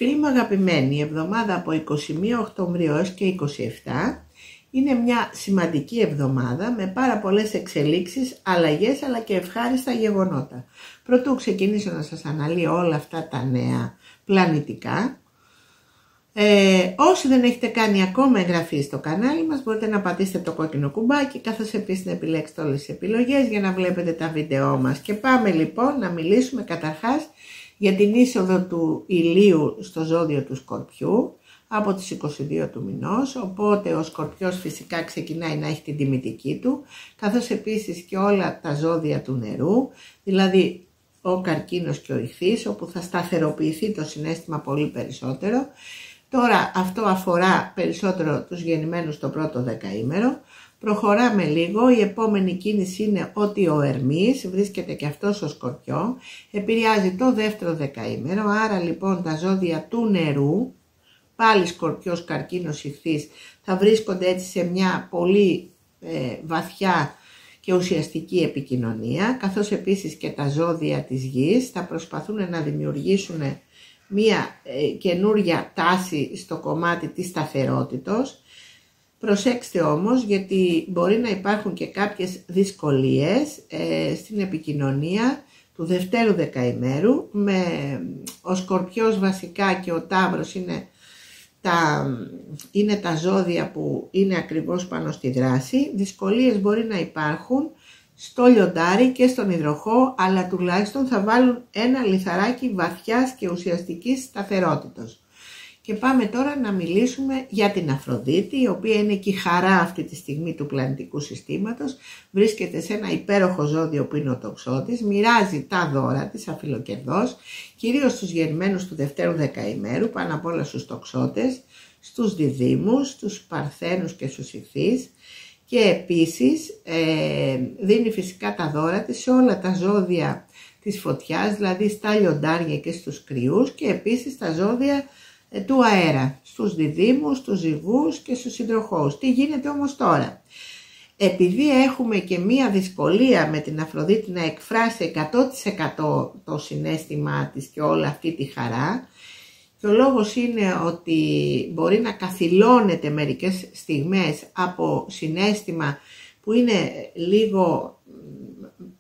Φίλοι μου αγαπημένοι, η εβδομάδα από 21 Οκτωβρίου έως και 27 είναι μια σημαντική εβδομάδα με πάρα πολλές εξελίξεις, αλλαγές αλλά και ευχάριστα γεγονότα. Πρωτού ξεκινήσω να σας αναλύω όλα αυτά τα νέα πλανητικά, όσοι δεν έχετε κάνει ακόμα εγγραφή στο κανάλι μας μπορείτε να πατήσετε το κόκκινο κουμπάκι, καθώς επίσης να επιλέξετε όλες τις επιλογές για να βλέπετε τα βίντεό μας. Και πάμε λοιπόν να μιλήσουμε καταρχάς για την είσοδο του ηλίου στο ζώδιο του Σκορπιού από τις 22 του μηνός, οπότε ο Σκορπιός φυσικά ξεκινάει να έχει την τιμητική του, καθώς επίσης και όλα τα ζώδια του νερού, δηλαδή ο Καρκίνος και ο Ιχθύς, όπου θα σταθεροποιηθεί το συναίσθημα πολύ περισσότερο. Τώρα αυτό αφορά περισσότερο τους γεννημένους το πρώτο δεκαήμερο. Προχωράμε λίγο, η επόμενη κίνηση είναι ότι ο Ερμής βρίσκεται και αυτός στο Σκορπιό, επηρεάζει το δεύτερο δεκαήμερο, άρα λοιπόν τα ζώδια του νερού, πάλι Σκορπιός, Καρκίνος, Ιχθύς, θα βρίσκονται έτσι σε μια πολύ βαθιά και ουσιαστική επικοινωνία, καθώς επίσης και τα ζώδια της γης θα προσπαθούν να δημιουργήσουν μια καινούρια τάση στο κομμάτι της σταθερότητος. Προσέξτε όμως, γιατί μπορεί να υπάρχουν και κάποιες δυσκολίες στην επικοινωνία του δευτέρου δεκαημέρου. Ο Σκορπιός βασικά και ο Ταύρος είναι τα ζώδια που είναι ακριβώς πάνω στη δράση. Δυσκολίες μπορεί να υπάρχουν στο λιοντάρι και στον υδροχόο, αλλά τουλάχιστον θα βάλουν ένα λιθαράκι βαθιάς και ουσιαστικής σταθερότητος. Και πάμε τώρα να μιλήσουμε για την Αφροδίτη, η οποία είναι και η χαρά αυτή τη στιγμή του πλανητικού συστήματος. Βρίσκεται σε ένα υπέροχο ζώδιο που είναι ο Τοξότης, μοιράζει τα δώρα της αφιλοκερδός, κυρίως στους γεννημένους του δευτέρου δεκαημέρου, πάνω απ' όλα στους Τοξότες, στους Διδύμους, στους Παρθένους και στους Ιχθύς. Και επίσης δίνει φυσικά τα δώρα της σε όλα τα ζώδια της φωτιάς, δηλαδή στα λιοντάρια και στους κρυούς, και επίσης τα ζώδια του αέρα, στους Διδύμους, στους Ζυγούς και στους Υδροχόους. Τι γίνεται όμως τώρα? Επειδή έχουμε και μία δυσκολία με την Αφροδίτη να εκφράσει 100% το συναίσθημά της και όλη αυτή τη χαρά, και ο λόγος είναι ότι μπορεί να καθυλώνεται μερικές στιγμές από συναίσθημα που είναι λίγο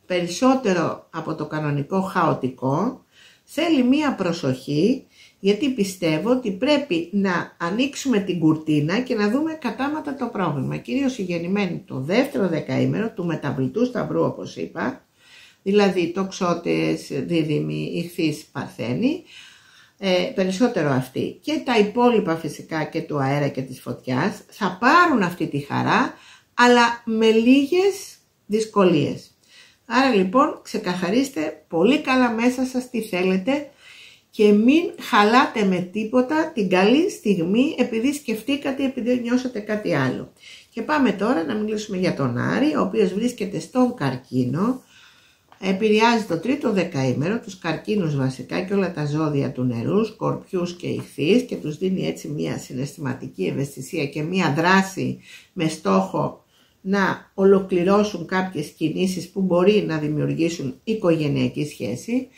περισσότερο από το κανονικό χαοτικό, θέλει μία προσοχή, γιατί πιστεύω ότι πρέπει να ανοίξουμε την κουρτίνα και να δούμε κατάματα το πρόβλημα. Κυρίως οι γεννημένοι το δεύτερο δεκαήμερο του μεταβλητού σταυρού, όπως είπα, δηλαδή Τοξότες, Δίδυμοι, Ιχθύς, Παρθένοι, περισσότερο αυτοί. Και τα υπόλοιπα φυσικά και του αέρα και της φωτιάς θα πάρουν αυτή τη χαρά, αλλά με λίγες δυσκολίες. Άρα λοιπόν ξεκαθαρίστε πολύ καλά μέσα σας τι θέλετε και μην χαλάτε με τίποτα την καλή στιγμή επειδή σκεφτήκατε, επειδή νιώσατε κάτι άλλο. Και πάμε τώρα να μιλήσουμε για τον Άρη, ο οποίος βρίσκεται στον Καρκίνο, επηρεάζει το τρίτο δεκαήμερο, τους Καρκίνους βασικά και όλα τα ζώδια του νερού, Σκορπιούς και Ιχθύς, και τους δίνει έτσι μια συναισθηματική ευαισθησία και μια δράση με στόχο να ολοκληρώσουν κάποιες κινήσεις που μπορεί να δημιουργήσουν οικογενειακή σχέση.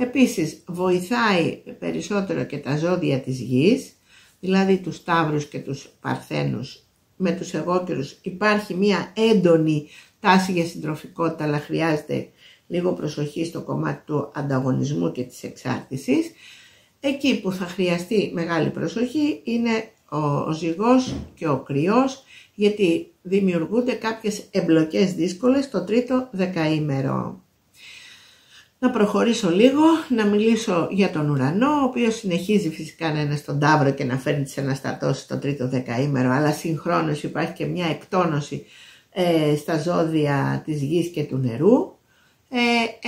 Επίσης βοηθάει περισσότερο και τα ζώδια της γης, δηλαδή τους Ταύρους και τους Παρθένους. Με τους εγώκερους υπάρχει μια έντονη τάση για συντροφικότητα, αλλά χρειάζεται λίγο προσοχή στο κομμάτι του ανταγωνισμού και της εξάρτησης. Εκεί που θα χρειαστεί μεγάλη προσοχή είναι ο Ζυγός και ο Κρυός, γιατί δημιουργούνται κάποιες εμπλοκές δύσκολες στο τρίτο δεκαήμερο. Να προχωρήσω λίγο, να μιλήσω για τον ουρανό, ο οποίος συνεχίζει φυσικά να είναι στον Ταύρο και να φέρνει τις αναστατώσεις στο τρίτο δεκαήμερο, αλλά συγχρόνως υπάρχει και μια εκτόνωση στα ζώδια της γης και του νερού.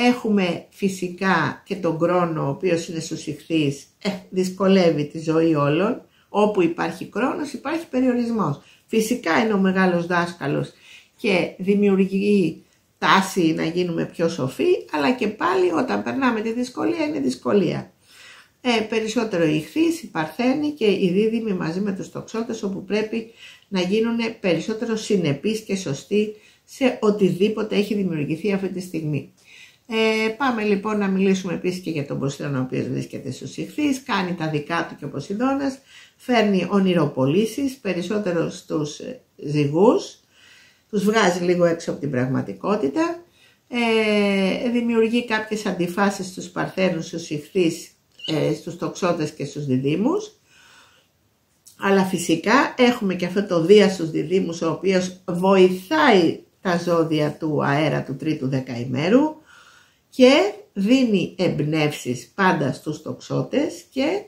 Έχουμε φυσικά και τον Κρόνο, ο οποίος είναι στους Ιχθύς, δυσκολεύει τη ζωή όλων. Όπου υπάρχει Κρόνος υπάρχει περιορισμός. Φυσικά είναι ο μεγάλος δάσκαλος και δημιουργεί τάση να γίνουμε πιο σοφοί, αλλά και πάλι όταν περνάμε τη δυσκολία είναι δυσκολία. Περισσότερο οι Ιχθύς, οι Παρθένοι και οι Δίδυμοι μαζί με τους Τοξότες, όπου πρέπει να γίνουν περισσότερο συνεπείς και σωστοί σε οτιδήποτε έχει δημιουργηθεί αυτή τη στιγμή. Πάμε λοιπόν να μιλήσουμε επίσης και για τον Ποσειδώνα, ο οποίος βρίσκεται στους Ιχθύς, κάνει τα δικά του και ο Ποσειδώνας, φέρνει ονειροπολίσεις, περισσότερο στους ζυγούς, τους βγάζει λίγο έξω από την πραγματικότητα, δημιουργεί κάποιες αντιφάσεις στους Παρθένους, στους Ιχθύς, στους Τοξότες και στους Διδύμους. Αλλά φυσικά έχουμε και αυτό το Δία στους Διδύμους, ο οποίος βοηθάει τα ζώδια του αέρα του τρίτου δεκαημέρου και δίνει εμπνεύσεις πάντα στους Τοξότες και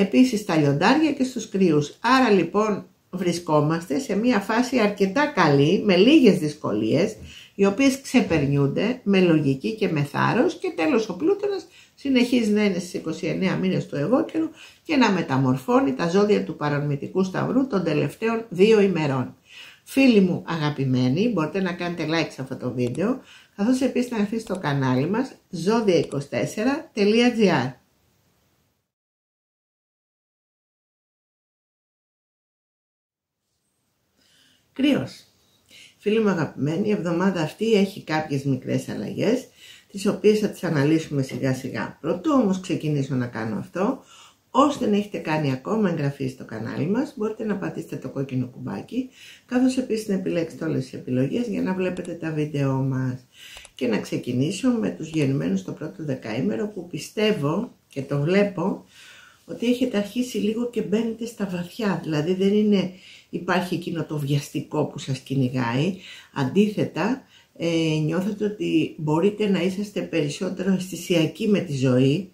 επίσης στα Λιοντάρια και στους Κρυούς. Άρα λοιπόν βρισκόμαστε σε μια φάση αρκετά καλή, με λίγες δυσκολίες, οι οποίες ξεπερνιούνται με λογική και με θάρρος, και τέλος ο Πλούτονας συνεχίζει να είναι στις 29 μήνες του Αιγόκερου και να μεταμορφώνει τα ζώδια του παρορμητικού σταυρού των τελευταίων 2 ημερών. Φίλοι μου αγαπημένοι, μπορείτε να κάνετε like σε αυτό το βίντεο, καθώς επίσης να έρθει στο κανάλι μας zodia24.gr. Κρύος. Φίλοι μου αγαπημένοι, η εβδομάδα αυτή έχει κάποιες μικρές αλλαγές, τις οποίες θα τις αναλύσουμε σιγά σιγά. Πρωτού όμως ξεκινήσω να κάνω αυτό, όσοι δεν έχετε κάνει ακόμα εγγραφή στο κανάλι μας, μπορείτε να πατήσετε το κόκκινο κουμπάκι, καθώς επίσης να επιλέξετε όλες τις επιλογές για να βλέπετε τα βίντεό μας. Και να ξεκινήσω με τους γεννημένους στο πρώτο δεκαήμερο, που πιστεύω και το βλέπω ότι έχετε αρχίσει λίγο και μπαίνετε στα βαθιά, δηλαδή δεν υπάρχει εκείνο το βιαστικό που σας κυνηγάει. Αντίθετα, νιώθετε ότι μπορείτε να είσαστε περισσότερο αισθησιακοί με τη ζωή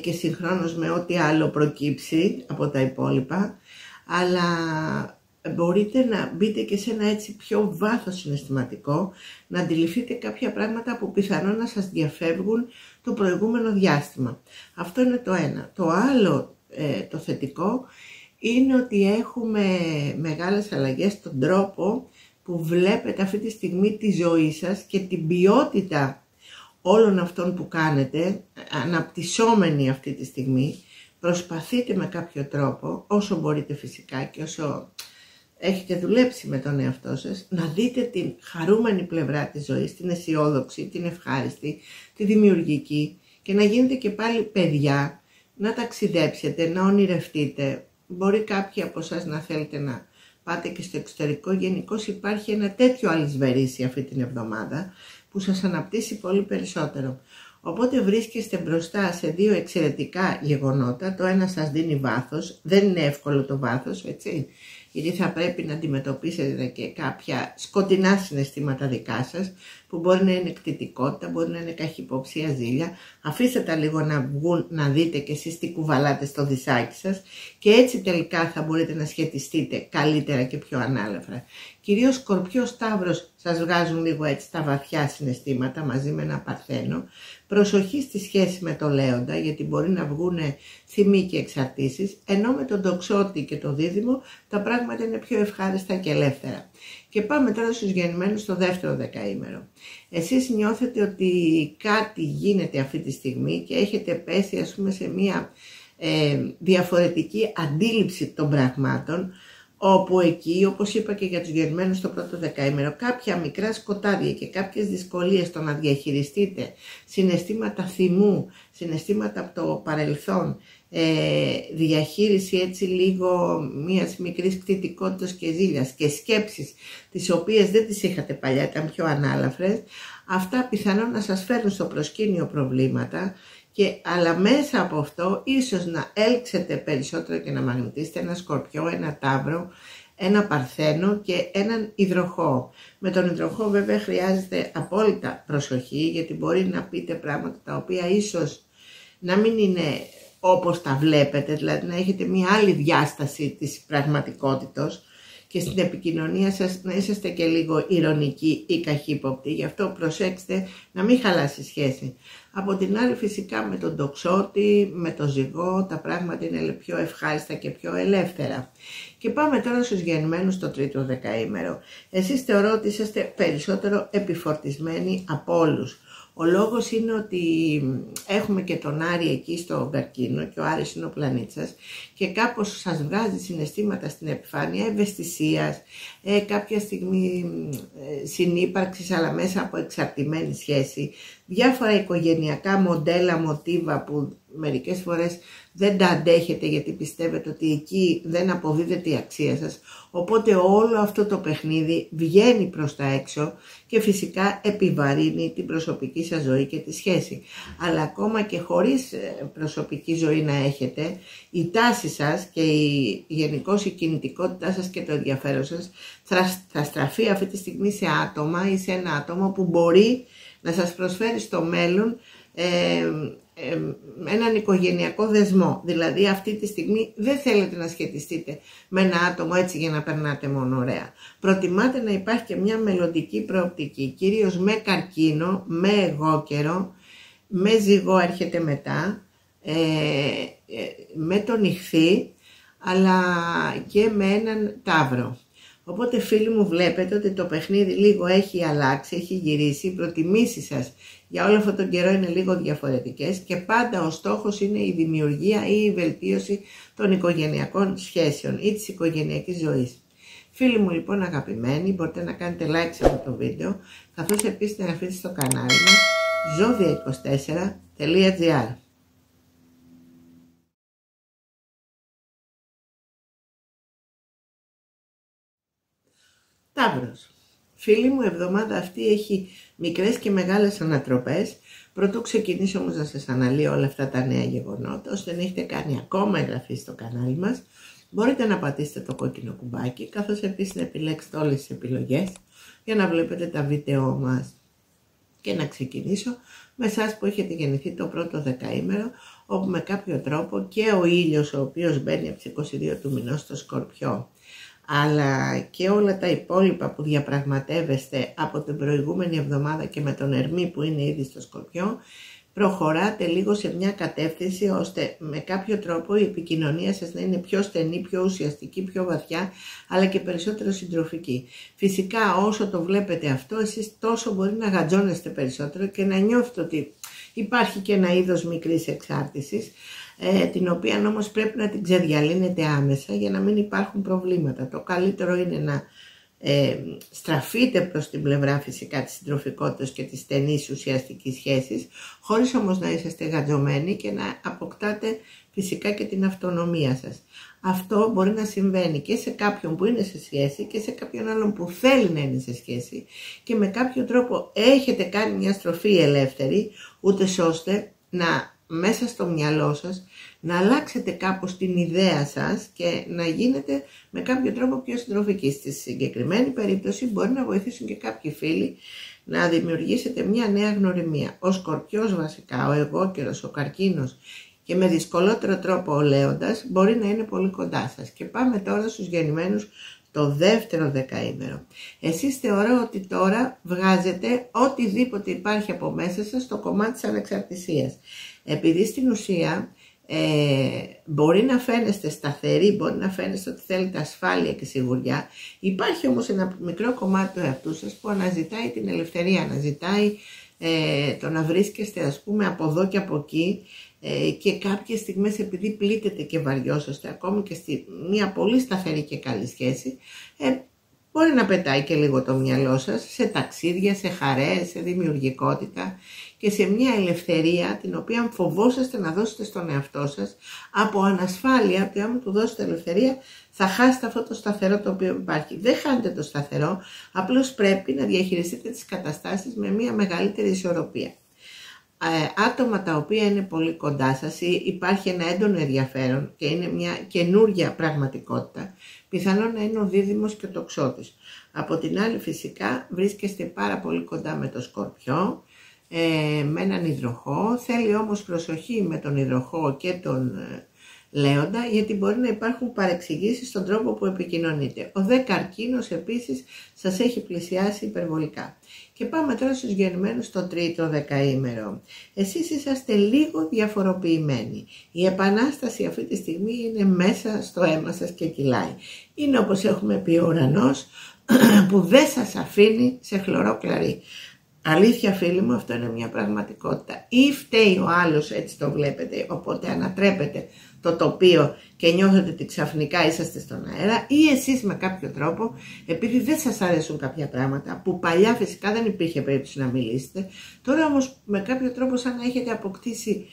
και συγχρόνως με ό,τι άλλο προκύψει από τα υπόλοιπα, αλλά μπορείτε να μπείτε και σε ένα έτσι πιο βάθος συναισθηματικό, να αντιληφθείτε κάποια πράγματα που πιθανόν να σας διαφεύγουν το προηγούμενο διάστημα. Αυτό είναι το ένα. Το άλλο, το θετικό, είναι ότι έχουμε μεγάλες αλλαγές στον τρόπο που βλέπετε αυτή τη στιγμή τη ζωή σας και την ποιότητα όλων αυτών που κάνετε, αναπτυσσόμενοι αυτή τη στιγμή. Προσπαθείτε με κάποιο τρόπο, όσο μπορείτε φυσικά και όσο έχετε δουλέψει με τον εαυτό σας, να δείτε την χαρούμενη πλευρά της ζωής, την αισιόδοξη, την ευχάριστη, τη δημιουργική, και να γίνετε και πάλι παιδιά, να ταξιδέψετε, να ονειρευτείτε. Μπορεί κάποιοι από εσάς να θέλετε να πάτε και στο εξωτερικό. Γενικώς υπάρχει ένα τέτοιο αλυσβερίσι αυτή την εβδομάδα που σας αναπτύσσει πολύ περισσότερο. Οπότε βρίσκεστε μπροστά σε 2 εξαιρετικά γεγονότα. Το ένα σας δίνει βάθος, δεν είναι εύκολο το βάθος, έτσι, γιατί θα πρέπει να αντιμετωπίσετε και κάποια σκοτεινά συναισθήματα δικά σας, που μπορεί να είναι εκτιτικότητα, μπορεί να είναι καχυποψία, ζήλια. Αφήστε τα λίγο να βγουν, να δείτε και εσείς τι κουβαλάτε στο δισάκι σας, και έτσι τελικά θα μπορείτε να σχετιστείτε καλύτερα και πιο ανάλαφρα. Κυρίως Σκορπιός, Ταύρος σας βγάζουν λίγο έτσι τα βαθιά συναισθήματα μαζί με ένα Παρθένο. Προσοχή στη σχέση με το Λέοντα, γιατί μπορεί να βγουν θυμοί και εξαρτήσεις, ενώ με τον Τοξότη και το Δίδυμο τα πράγματα είναι πιο ευχάριστα και ελεύθερα. Και πάμε τώρα στους γεννημένους στο δεύτερο δεκαήμερο. Εσείς νιώθετε ότι κάτι γίνεται αυτή τη στιγμή και έχετε πέσει, ας πούμε, σε μια διαφορετική αντίληψη των πραγμάτων, όπου εκεί, όπως είπα και για τους γεννημένους στο πρώτο δεκαήμερο, κάποια μικρά σκοτάδια και κάποιες δυσκολίες στο να διαχειριστείτε συναισθήματα θυμού, συναισθήματα από το παρελθόν, διαχείριση έτσι λίγο μιας μικρής κτητικότητας και ζήλιας και σκέψεις τις οποίες δεν τις είχατε παλιά, ήταν πιο ανάλαφρες, αυτά πιθανόν να σας φέρουν στο προσκήνιο προβλήματα, αλλά μέσα από αυτό ίσως να έλξετε περισσότερο και να μαγνητήσετε ένα Σκορπιό, ένα Ταύρο, ένα Παρθένο και έναν Υδροχόο. Με τον Υδροχόο βέβαια χρειάζεται απόλυτα προσοχή, γιατί μπορεί να πείτε πράγματα τα οποία ίσως να μην είναι όπως τα βλέπετε, δηλαδή να έχετε μια άλλη διάσταση της πραγματικότητας και στην επικοινωνία σας να είσαστε και λίγο ηρωνικοί ή καχύποπτοι. Γι' αυτό προσέξτε να μην χαλάσει σχέση. Από την άλλη φυσικά με τον Τοξότη, με τον Ζυγό, τα πράγματα είναι πιο ευχάριστα και πιο ελεύθερα. Και πάμε τώρα στους γεννημένους στο τρίτο δεκαήμερο. Εσείς θεωρώ ότι είσαστε περισσότερο επιφορτισμένοι από όλους. Ο λόγος είναι ότι έχουμε και τον Άρη εκεί στο Καρκίνο και ο Άρης είναι ο πλανήτης σας και κάπως σας βγάζει συναισθήματα στην επιφάνεια ευαισθησίας, κάποια στιγμή συνύπαρξης αλλά μέσα από εξαρτημένη σχέση, διάφορα οικογενειακά μοντέλα, μοτίβα που μερικές φορές δεν τα αντέχετε γιατί πιστεύετε ότι εκεί δεν αποδίδεται η αξία σας. Οπότε όλο αυτό το παιχνίδι βγαίνει προς τα έξω και φυσικά επιβαρύνει την προσωπική σας ζωή και τη σχέση. Αλλά ακόμα και χωρίς προσωπική ζωή να έχετε, η τάση σας και γενικώς η κινητικότητά σας και το ενδιαφέρον σας θα στραφεί αυτή τη στιγμή σε άτομα ή σε ένα άτομο που μπορεί να σας προσφέρει στο μέλλον έναν οικογενειακό δεσμό. Δηλαδή αυτή τη στιγμή δεν θέλετε να σχετιστείτε με ένα άτομο έτσι για να περνάτε μόνο ωραία. Προτιμάτε να υπάρχει και μια μελλοντική προοπτική, κυρίως με καρκίνο, με εγώκερο, με ζυγό έρχεται μετά, με τον Ιχθύ, αλλά και με έναν Ταύρο. Οπότε φίλοι μου, βλέπετε ότι το παιχνίδι λίγο έχει αλλάξει, έχει γυρίσει, οι προτιμήσεις σας για όλο αυτόν τον καιρό είναι λίγο διαφορετικές και πάντα ο στόχος είναι η δημιουργία ή η βελτίωση των οικογενειακών σχέσεων ή της οικογενειακής ζωής. Φίλοι μου λοιπόν αγαπημένοι, μπορείτε να κάνετε like σε αυτό το βίντεο, καθώς επίσης να εγγραφείτε στο κανάλι μας zodia24.gr. Ταύρος. Φίλοι μου, η εβδομάδα αυτή έχει μικρές και μεγάλες ανατροπές. Πρωτού ξεκινήσω όμως να σας αναλύω όλα αυτά τα νέα γεγονότα, ώστε να έχετε κάνει ακόμα εγγραφή στο κανάλι μας, μπορείτε να πατήσετε το κόκκινο κουμπάκι, καθώς επίσης να επιλέξετε όλες τις επιλογές για να βλέπετε τα βίντεό μας. Και να ξεκινήσω με εσάς που έχετε γεννηθεί το πρώτο δεκαήμερο, όπου με κάποιο τρόπο και ο ήλιος, ο οποίος μπαίνει από τις 22 του μηνός στο Σκορπιό, αλλά και όλα τα υπόλοιπα που διαπραγματεύεστε από την προηγούμενη εβδομάδα και με τον Ερμή που είναι ήδη στο Σκορπιό, προχωράτε λίγο σε μια κατεύθυνση ώστε με κάποιο τρόπο η επικοινωνία σας να είναι πιο στενή, πιο ουσιαστική, πιο βαθιά, αλλά και περισσότερο συντροφική. Φυσικά όσο το βλέπετε αυτό, εσείς τόσο μπορεί να γατζώνεστε περισσότερο και να νιώθετε ότι υπάρχει και ένα είδος μικρής εξάρτησης, την οποία όμως πρέπει να την ξεδιαλύνετε άμεσα για να μην υπάρχουν προβλήματα. Το καλύτερο είναι να στραφείτε προς την πλευρά φυσικά της συντροφικότητας και της στενής ουσιαστικής σχέσης, χωρίς όμως να είσαστε γατζωμένοι και να αποκτάτε φυσικά και την αυτονομία σας. Αυτό μπορεί να συμβαίνει και σε κάποιον που είναι σε σχέση και σε κάποιον άλλον που θέλει να είναι σε σχέση και με κάποιο τρόπο έχετε κάνει μια στροφή ελεύθερη, ούτε ώστε να μέσα στο μυαλό σας να αλλάξετε κάπως την ιδέα σας και να γίνετε με κάποιο τρόπο πιο συντροφικοί. Στη συγκεκριμένη περίπτωση μπορεί να βοηθήσουν και κάποιοι φίλοι να δημιουργήσετε μια νέα γνωριμία. Ο Σκορπιός βασικά, ο εγώκερος, ο Καρκίνος και με δυσκολότερο τρόπο ο Λέοντας μπορεί να είναι πολύ κοντά σας. Και πάμε τώρα στους γεννημένους το δεύτερο δεκαήμερο. Εσείς θεωρώ ότι τώρα βγάζετε οτιδήποτε υπάρχει από μέσα σας στο κομμάτι της ανεξαρτησίας. Επειδή στην ουσία μπορεί να φαίνεστε σταθεροί, μπορεί να φαίνεστε ότι θέλετε ασφάλεια και σιγουριά, υπάρχει όμως ένα μικρό κομμάτι του εαυτού σας που αναζητάει την ελευθερία, αναζητάει το να βρίσκεστε ας πούμε από εδώ και από εκεί, και κάποιες στιγμές επειδή πλήττετε και βαριόσαστε ακόμη και στη μια πολύ σταθερή και καλή σχέση, μπορεί να πετάει και λίγο το μυαλό σας σε ταξίδια, σε χαρές, σε δημιουργικότητα και σε μια ελευθερία την οποία φοβόσαστε να δώσετε στον εαυτό σας από ανασφάλεια, ότι άμα του δώσετε ελευθερία θα χάσετε αυτό το σταθερό το οποίο υπάρχει. Δεν χάνετε το σταθερό, απλώς πρέπει να διαχειριστείτε τις καταστάσεις με μια μεγαλύτερη ισορροπία. Άτομα τα οποία είναι πολύ κοντά σας ή υπάρχει ένα έντονο ενδιαφέρον και είναι μια καινούρια πραγματικότητα, πιθανόν να είναι ο δίδυμος και ο τοξότης. Από την άλλη φυσικά βρίσκεστε πάρα πολύ κοντά με το Σκορπιό, με έναν υδροχό, θέλει όμως προσοχή με τον υδροχό και τον Λέοντα, γιατί μπορεί να υπάρχουν παρεξηγήσεις στον τρόπο που επικοινωνείτε. Ο δε Καρκίνος επίσης σας έχει πλησιάσει υπερβολικά. Και πάμε τώρα στους γεννημένους στο τρίτο δεκαήμερο. Εσείς είσαστε λίγο διαφοροποιημένοι. Η επανάσταση αυτή τη στιγμή είναι μέσα στο αίμα σας και κυλάει. Είναι όπως έχουμε πει ο ουρανός που δεν σας αφήνει σε χλωρό κλαρί. αλήθεια φίλοι μου, αυτό είναι μια πραγματικότητα. Ή φταίει ο άλλος, έτσι το βλέπετε, οπότε ανατρέπετε το τοπίο και νιώθετε ότι ξαφνικά είσαστε στον αέρα, ή εσείς με κάποιο τρόπο, επειδή δεν σας αρέσουν κάποια πράγματα, που παλιά φυσικά δεν υπήρχε περίπτωση να μιλήσετε, τώρα όμως με κάποιο τρόπο σαν να έχετε αποκτήσει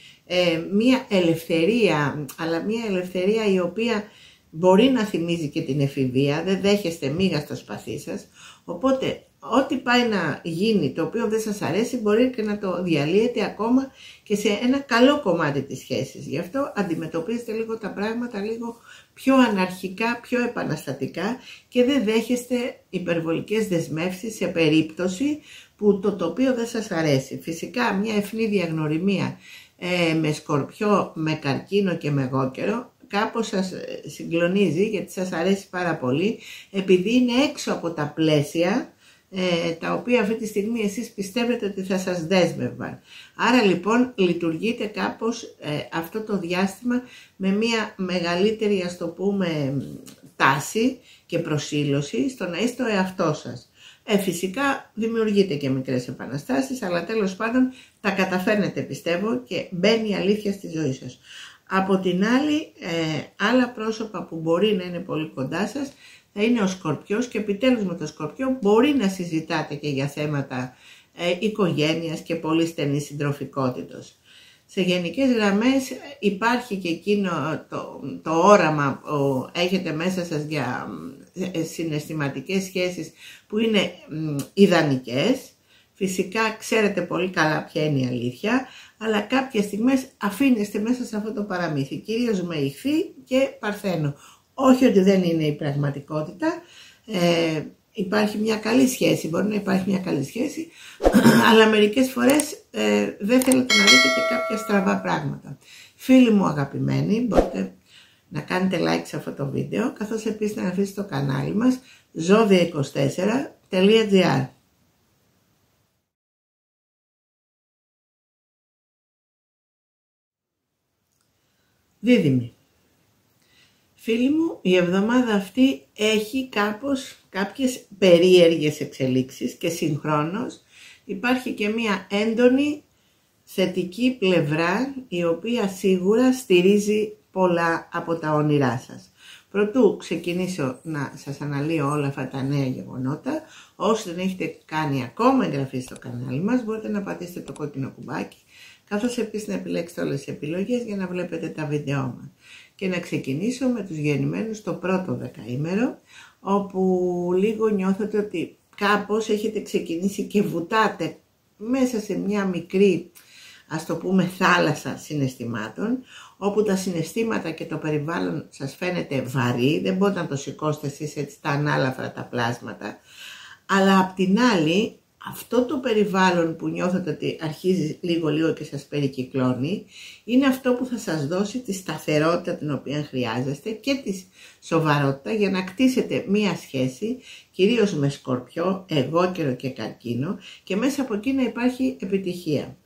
μια ελευθερία, αλλά μια ελευθερία η οποία μπορεί να θυμίζει και την εφηβεία, δεν δέχεστε μίγα στο σπαθί σας, οπότε ό,τι πάει να γίνει το οποίο δεν σας αρέσει μπορεί και να το διαλύετε ακόμα και σε ένα καλό κομμάτι της σχέσης. Γι' αυτό αντιμετωπίζετε λίγο τα πράγματα λίγο πιο αναρχικά, πιο επαναστατικά και δεν δέχεστε υπερβολικές δεσμεύσεις σε περίπτωση που το τοπίο δεν σας αρέσει. Φυσικά μια ευνίδια γνωριμία με σκορπιό, με καρκίνο και με γόκερο κάπως σας συγκλονίζει γιατί σας αρέσει πάρα πολύ, επειδή είναι έξω από τα πλαίσια τα οποία αυτή τη στιγμή εσείς πιστεύετε ότι θα σας δέσμευαν. Άρα λοιπόν λειτουργείτε κάπως αυτό το διάστημα με μια μεγαλύτερη, ας το πούμε, τάση και προσήλωση στο να είστε ο εαυτός σας. Φυσικά δημιουργείτε και μικρές επαναστάσεις, αλλά τέλος πάντων τα καταφέρνετε πιστεύω και μπαίνει η αλήθεια στη ζωή σας. Από την άλλη, άλλα πρόσωπα που μπορεί να είναι πολύ κοντά σας θα είναι ο Σκορπιός και επιτέλους με το Σκορπιό μπορεί να συζητάτε και για θέματα οικογένειας και πολύ στενής συντροφικότητος. Σε γενικές γραμμές υπάρχει και εκείνο το όραμα που έχετε μέσα σας για συναισθηματικές σχέσεις που είναι ιδανικές. Φυσικά ξέρετε πολύ καλά ποια είναι η αλήθεια, αλλά κάποιες στιγμές αφήνεστε μέσα σε αυτό το παραμύθι, κυρίως με Ιχθύ και Παρθένο. Όχι ότι δεν είναι η πραγματικότητα, υπάρχει μια καλή σχέση, μπορεί να υπάρχει μια καλή σχέση, αλλά μερικές φορές δεν θέλετε να δείτε και κάποια στραβά πράγματα. Φίλοι μου αγαπημένοι, μπορείτε να κάνετε like σε αυτό το βίντεο, καθώς επίσης να αφήσετε το κανάλι μας zodiac24.gr. Δίδυμοι. Φίλοι μου, η εβδομάδα αυτή έχει κάποιες περίεργες εξελίξεις και συγχρόνως υπάρχει και μια έντονη θετική πλευρά η οποία σίγουρα στηρίζει πολλά από τα όνειρά σας. Προτού ξεκινήσω να σας αναλύω όλα αυτά τα νέα γεγονότα, όσοι δεν έχετε κάνει ακόμα εγγραφή στο κανάλι μας, μπορείτε να πατήσετε το κόκκινο κουμπάκι, καθώς επίσης να επιλέξετε όλες τις επιλογές για να βλέπετε τα βίντεό μας. Και να ξεκινήσω με τους γεννημένους το πρώτο δεκαήμερο, όπου λίγο νιώθετε ότι κάπως έχετε ξεκινήσει και βουτάτε μέσα σε μια μικρή, ας το πούμε, θάλασσα συναισθημάτων, όπου τα συναισθήματα και το περιβάλλον σας φαίνεται βαρύ, δεν μπορείτε να το σηκώσετε εσείς έτσι τα ανάλαφρα τα πλάσματα, αλλά απ' την άλλη αυτό το περιβάλλον που νιώθετε ότι αρχίζει λίγο και σας περικυκλώνει, είναι αυτό που θα σας δώσει τη σταθερότητα την οποία χρειάζεστε και τη σοβαρότητα για να κτίσετε μία σχέση, κυρίως με Σκορπιό, εγώκερο και Καρκίνο, και μέσα από εκεί να υπάρχει επιτυχία.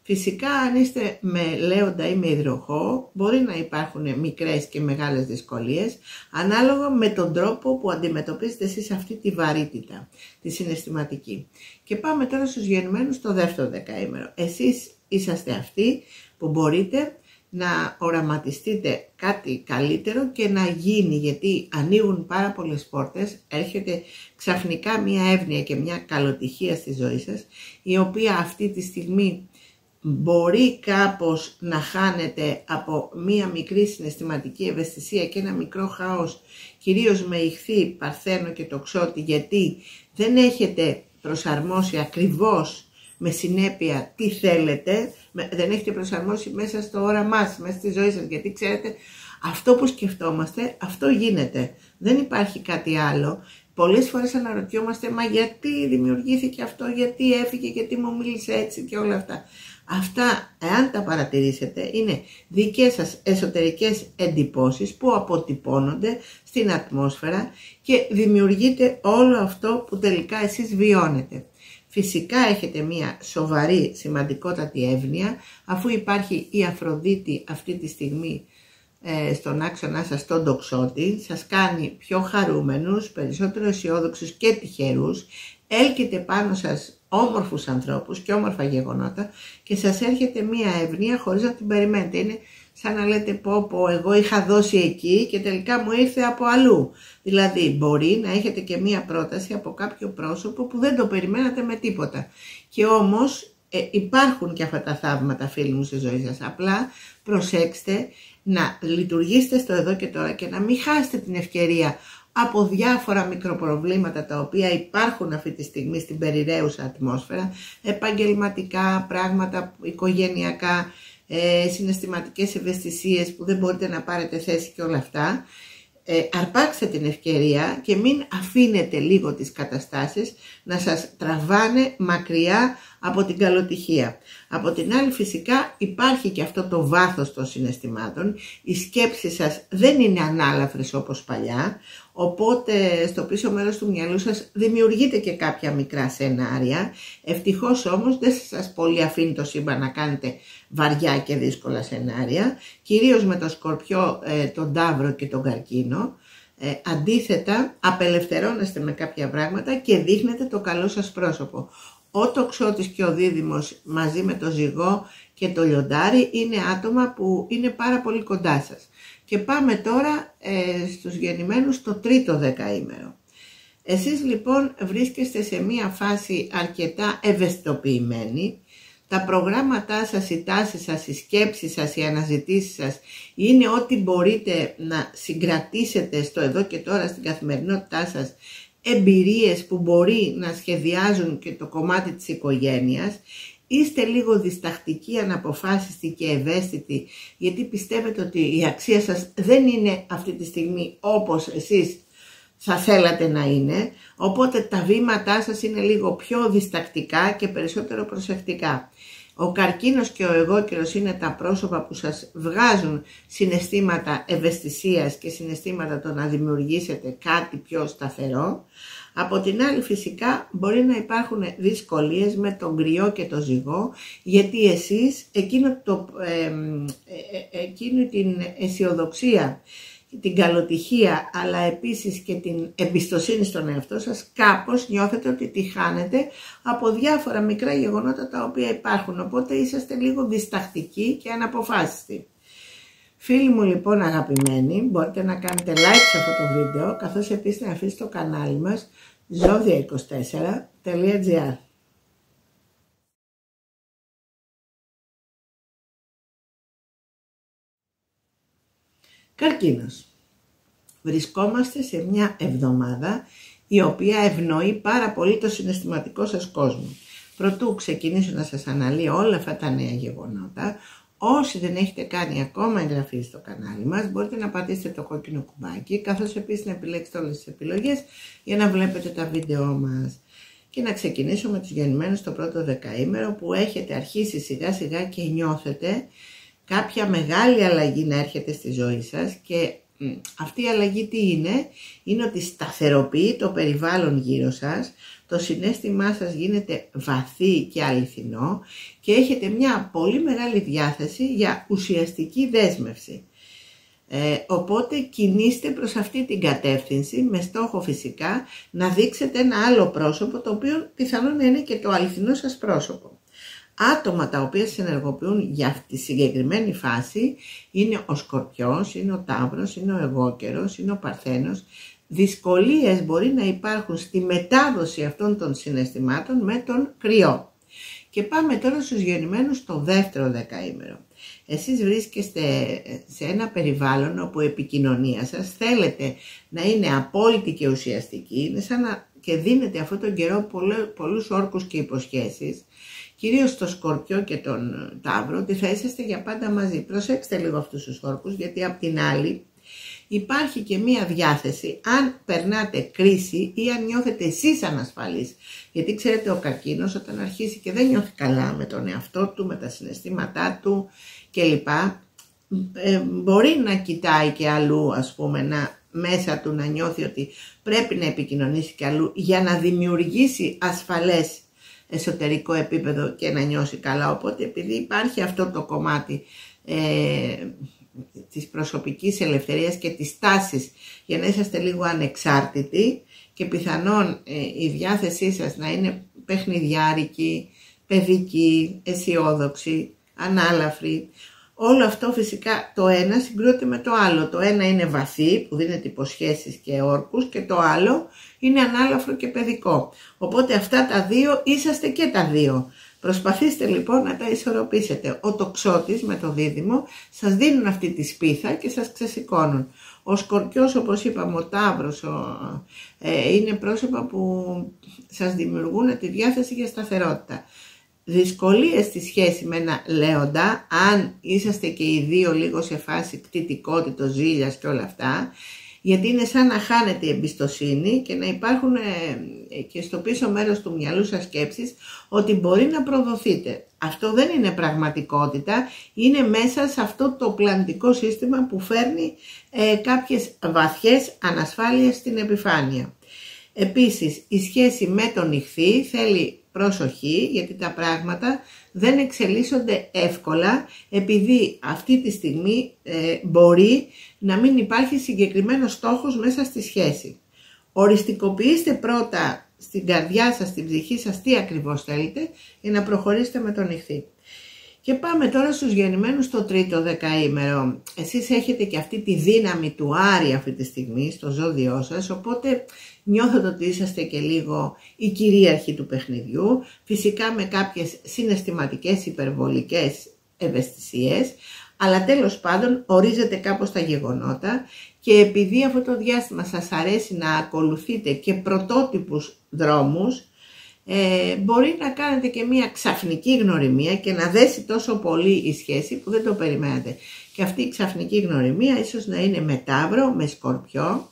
Φυσικά αν είστε με Λέοντα ή με Υδροχόο μπορεί να υπάρχουν μικρές και μεγάλες δυσκολίες ανάλογα με τον τρόπο που αντιμετωπίζετε εσείς αυτή τη βαρύτητα, τη συναισθηματική. Και πάμε τώρα στους γεννημένους το δεύτερο δεκαήμερο. Εσείς είσαστε αυτοί που μπορείτε να οραματιστείτε κάτι καλύτερο και να γίνει, γιατί ανοίγουν πάρα πολλές πόρτες, έρχεται ξαφνικά μια εύνοια και μια καλοτυχία στη ζωή σας, η οποία αυτή τη στιγμή μπορεί κάπως να χάνεται από μία μικρή συναισθηματική ευαισθησία και ένα μικρό χάος, κυρίως με Ιχθύ, Παρθένο και Τοξότη, γιατί δεν έχετε προσαρμόσει ακριβώς με συνέπεια τι θέλετε, δεν έχετε προσαρμόσει μέσα στο όραμά σας, μέσα στη ζωή σας, γιατί ξέρετε αυτό που σκεφτόμαστε, αυτό γίνεται, δεν υπάρχει κάτι άλλο. Πολλές φορές αναρωτιόμαστε, μα γιατί δημιουργήθηκε αυτό, γιατί έφυγε, γιατί μου μίλησε έτσι και όλα αυτά. Αυτά, εάν τα παρατηρήσετε, είναι δικές σας εσωτερικές εντυπώσεις που αποτυπώνονται στην ατμόσφαιρα και δημιουργείται όλο αυτό που τελικά εσείς βιώνετε. Φυσικά έχετε μια σοβαρή, σημαντικότατη εύνοια, αφού υπάρχει η Αφροδίτη αυτή τη στιγμή στον άξονα σας τον τοξότη, σας κάνει πιο χαρούμενους, περισσότερο αισιόδοξους και τυχερούς, έλκεται πάνω σας όμορφους ανθρώπους και όμορφα γεγονότα και σας έρχεται μία ευνοία χωρίς να την περιμένετε. Είναι σαν να λέτε πω εγώ είχα δώσει εκεί και τελικά μου ήρθε από αλλού. Δηλαδή μπορεί να έχετε και μία πρόταση από κάποιο πρόσωπο που δεν το περιμένατε με τίποτα. Και όμως υπάρχουν και αυτά τα θαύματα, φίλοι μου, στη ζωή σας. Απλά προσέξτε να λειτουργήσετε στο εδώ και τώρα και να μην χάσετε την ευκαιρία από διάφορα μικροπροβλήματα τα οποία υπάρχουν αυτή τη στιγμή στην περιραίουσα ατμόσφαιρα, επαγγελματικά πράγματα, οικογενειακά, συναισθηματικές ευαισθησίες που δεν μπορείτε να πάρετε θέση και όλα αυτά. Αρπάξτε την ευκαιρία και μην αφήνετε λίγο τις καταστάσεις να σας τραβάνε μακριά από την καλοτυχία. Από την άλλη φυσικά υπάρχει και αυτό το βάθος των συναισθημάτων. Οι σκέψεις σας δεν είναι ανάλαφρες όπως παλιά, οπότε στο πίσω μέρος του μυαλού σας δημιουργείτε και κάποια μικρά σενάρια. Ευτυχώς όμως δεν σας πολύ αφήνει το σύμπαν να κάνετε βαριά και δύσκολα σενάρια, κυρίως με το Σκορπιό, τον Ταύρο και τον Καρκίνο. Αντίθετα, απελευθερώνεστε με κάποια πράγματα και δείχνετε το καλό σας πρόσωπο. Ο Τοξότης και ο Δίδυμος μαζί με το Ζυγό και το Λιοντάρι είναι άτομα που είναι πάρα πολύ κοντά σας. Και πάμε τώρα στους γεννημένους το τρίτο δεκαήμερο. Εσείς λοιπόν βρίσκεστε σε μία φάση αρκετά ευαισθητοποιημένη. Τα προγράμματά σας, οι τάσεις σας, οι σκέψεις σας, οι αναζητήσεις σας είναι ό,τι μπορείτε να συγκρατήσετε στο εδώ και τώρα στην καθημερινότητά σας, εμπειρίες που μπορεί να σχεδιάζουν και το κομμάτι της οικογένειας. Είστε λίγο διστακτικοί, αναποφάσιστοι και ευαίσθητοι, γιατί πιστεύετε ότι η αξία σας δεν είναι αυτή τη στιγμή όπως εσείς θα θέλατε να είναι, οπότε τα βήματά σας είναι λίγο πιο διστακτικά και περισσότερο προσεκτικά. Ο Καρκίνος και ο Αιγόκερος είναι τα πρόσωπα που σας βγάζουν συναισθήματα ευαισθησίας και συναισθήματα το να δημιουργήσετε κάτι πιο σταθερό. Από την άλλη φυσικά μπορεί να υπάρχουν δυσκολίες με τον Κρυό και τον Ζυγό, γιατί εσείς εκείνη την αισιοδοξία, την καλοτυχία, αλλά επίσης και την εμπιστοσύνη στον εαυτό σας, κάπως νιώθετε ότι τη χάνετε από διάφορα μικρά γεγονότα τα οποία υπάρχουν, οπότε είσαστε λίγο διστακτικοί και αναποφάσιστοι. Φίλοι μου λοιπόν αγαπημένοι, μπορείτε να κάνετε like σε αυτό το βίντεο, καθώς επίσης να αφήσετε το κανάλι μας zodia24.gr. Καρκίνος. Βρισκόμαστε σε μια εβδομάδα η οποία ευνοεί πάρα πολύ το συναισθηματικό σας κόσμο. Προτού ξεκινήσω να σας αναλύω όλα αυτά τα νέα γεγονότα, όσοι δεν έχετε κάνει ακόμα εγγραφή στο κανάλι μας, μπορείτε να πατήσετε το κόκκινο κουμπάκι, καθώς επίσης να επιλέξετε όλες τις επιλογές για να βλέπετε τα βίντεό μας. Και να ξεκινήσω με τους γεννημένους το πρώτο δεκαήμερο, που έχετε αρχίσει σιγά σιγά και νιώθετε κάποια μεγάλη αλλαγή να έρχεται στη ζωή σας. Και αυτή η αλλαγή τι είναι? Είναι ότι σταθεροποιεί το περιβάλλον γύρω σας, το συναίσθημά σας γίνεται βαθύ και αληθινό και έχετε μια πολύ μεγάλη διάθεση για ουσιαστική δέσμευση. Οπότε κινείστε προς αυτή την κατεύθυνση, με στόχο φυσικά να δείξετε ένα άλλο πρόσωπο, το οποίο πιθανόν να είναι και το αληθινό σας πρόσωπο. Άτομα τα οποία συνεργοποιούν για αυτή τη συγκεκριμένη φάση είναι ο Σκορπιός, είναι ο Ταύρος, είναι ο Αιγόκερος, είναι ο Παρθένος. Δυσκολίες μπορεί να υπάρχουν στη μετάδοση αυτών των συναισθημάτων με τον Κρυό. Και πάμε τώρα στους γεννημένους το δεύτερο δεκαήμερο. Εσείς βρίσκεστε σε ένα περιβάλλον όπου η επικοινωνία σας θέλετε να είναι απόλυτη και ουσιαστική, είναι σαν να και δίνετε αυτόν τον καιρό πολλούς όρκους και υποσχέσεις, κυρίως στο Σκορπιό και τον Ταύρο, ότι θα είσαστε για πάντα μαζί. Προσέξτε λίγο αυτούς τους όρκους, γιατί απ' την άλλη υπάρχει και μία διάθεση, αν περνάτε κρίση ή αν νιώθετε εσείς ανασφαλείς. Γιατί ξέρετε, ο Καρκίνος όταν αρχίσει και δεν νιώθει καλά με τον εαυτό του, με τα συναισθήματά του κλπ, μπορεί να κοιτάει και αλλού, ας πούμε, μέσα του να νιώθει ότι πρέπει να επικοινωνήσει και αλλού για να δημιουργήσει ασφαλές εσωτερικό επίπεδο και να νιώσει καλά. Οπότε επειδή υπάρχει αυτό το κομμάτι της προσωπικής ελευθερίας και της τάσης για να είσαστε λίγο ανεξάρτητοι και πιθανόν η διάθεσή σας να είναι παιχνιδιάρικη, παιδική, αισιόδοξη, ανάλαφρη. Όλο αυτό φυσικά το ένα συγκρούεται με το άλλο. Το ένα είναι βαθύ που δίνεται υποσχέσεις και όρκους και το άλλο είναι ανάλαφρο και παιδικό. Οπότε αυτά τα δύο είσαστε και τα δύο. Προσπαθήστε λοιπόν να τα ισορροπήσετε. Ο τοξότης με το δίδυμο σας δίνουν αυτή τη σπίθα και σας ξεσηκώνουν. Ο Σκορπιός, όπως είπαμε, ο Ταύρος είναι πρόσωπα που σας δημιουργούν τη διάθεση για σταθερότητα. Δυσκολίες στη σχέση με ένα Λέοντα, αν είσαστε και οι δύο λίγο σε φάση κτητικότητος, ζήλιας και όλα αυτά, γιατί είναι σαν να χάνετε η εμπιστοσύνη και να υπάρχουν και στο πίσω μέρος του μυαλού σας σκέψεις ότι μπορεί να προδοθείτε. Αυτό δεν είναι πραγματικότητα, είναι μέσα σε αυτό το πλανητικό σύστημα που φέρνει κάποιες βαθιές ανασφάλειες στην επιφάνεια. Επίσης, η σχέση με τον Ιχθύ θέλει προσοχή, γιατί τα πράγματα δεν εξελίσσονται εύκολα, επειδή αυτή τη στιγμή μπορεί να μην υπάρχει συγκεκριμένος στόχος μέσα στη σχέση. Οριστικοποιήστε πρώτα στην καρδιά σας, στην ψυχή σας τι ακριβώς θέλετε για να προχωρήσετε με τον Ιχθύ. Και πάμε τώρα στους γεννημένους στο τρίτο δεκαήμερο. Εσείς έχετε και αυτή τη δύναμη του Άρη αυτή τη στιγμή στο ζώδιό σας, οπότε νιώθετε ότι είσαστε και λίγο η κυρίαρχη του παιχνιδιού, φυσικά με κάποιες συναισθηματικές υπερβολικές ευαισθησίες, αλλά τέλος πάντων ορίζετε κάπως τα γεγονότα και επειδή αυτό το διάστημα σας αρέσει να ακολουθείτε και πρωτότυπους δρόμους, μπορεί να κάνετε και μια ξαφνική γνωριμία και να δέσει τόσο πολύ η σχέση που δεν το περιμένετε. Και αυτή η ξαφνική γνωριμία ίσως να είναι με Ταύρο, με Σκορπιό,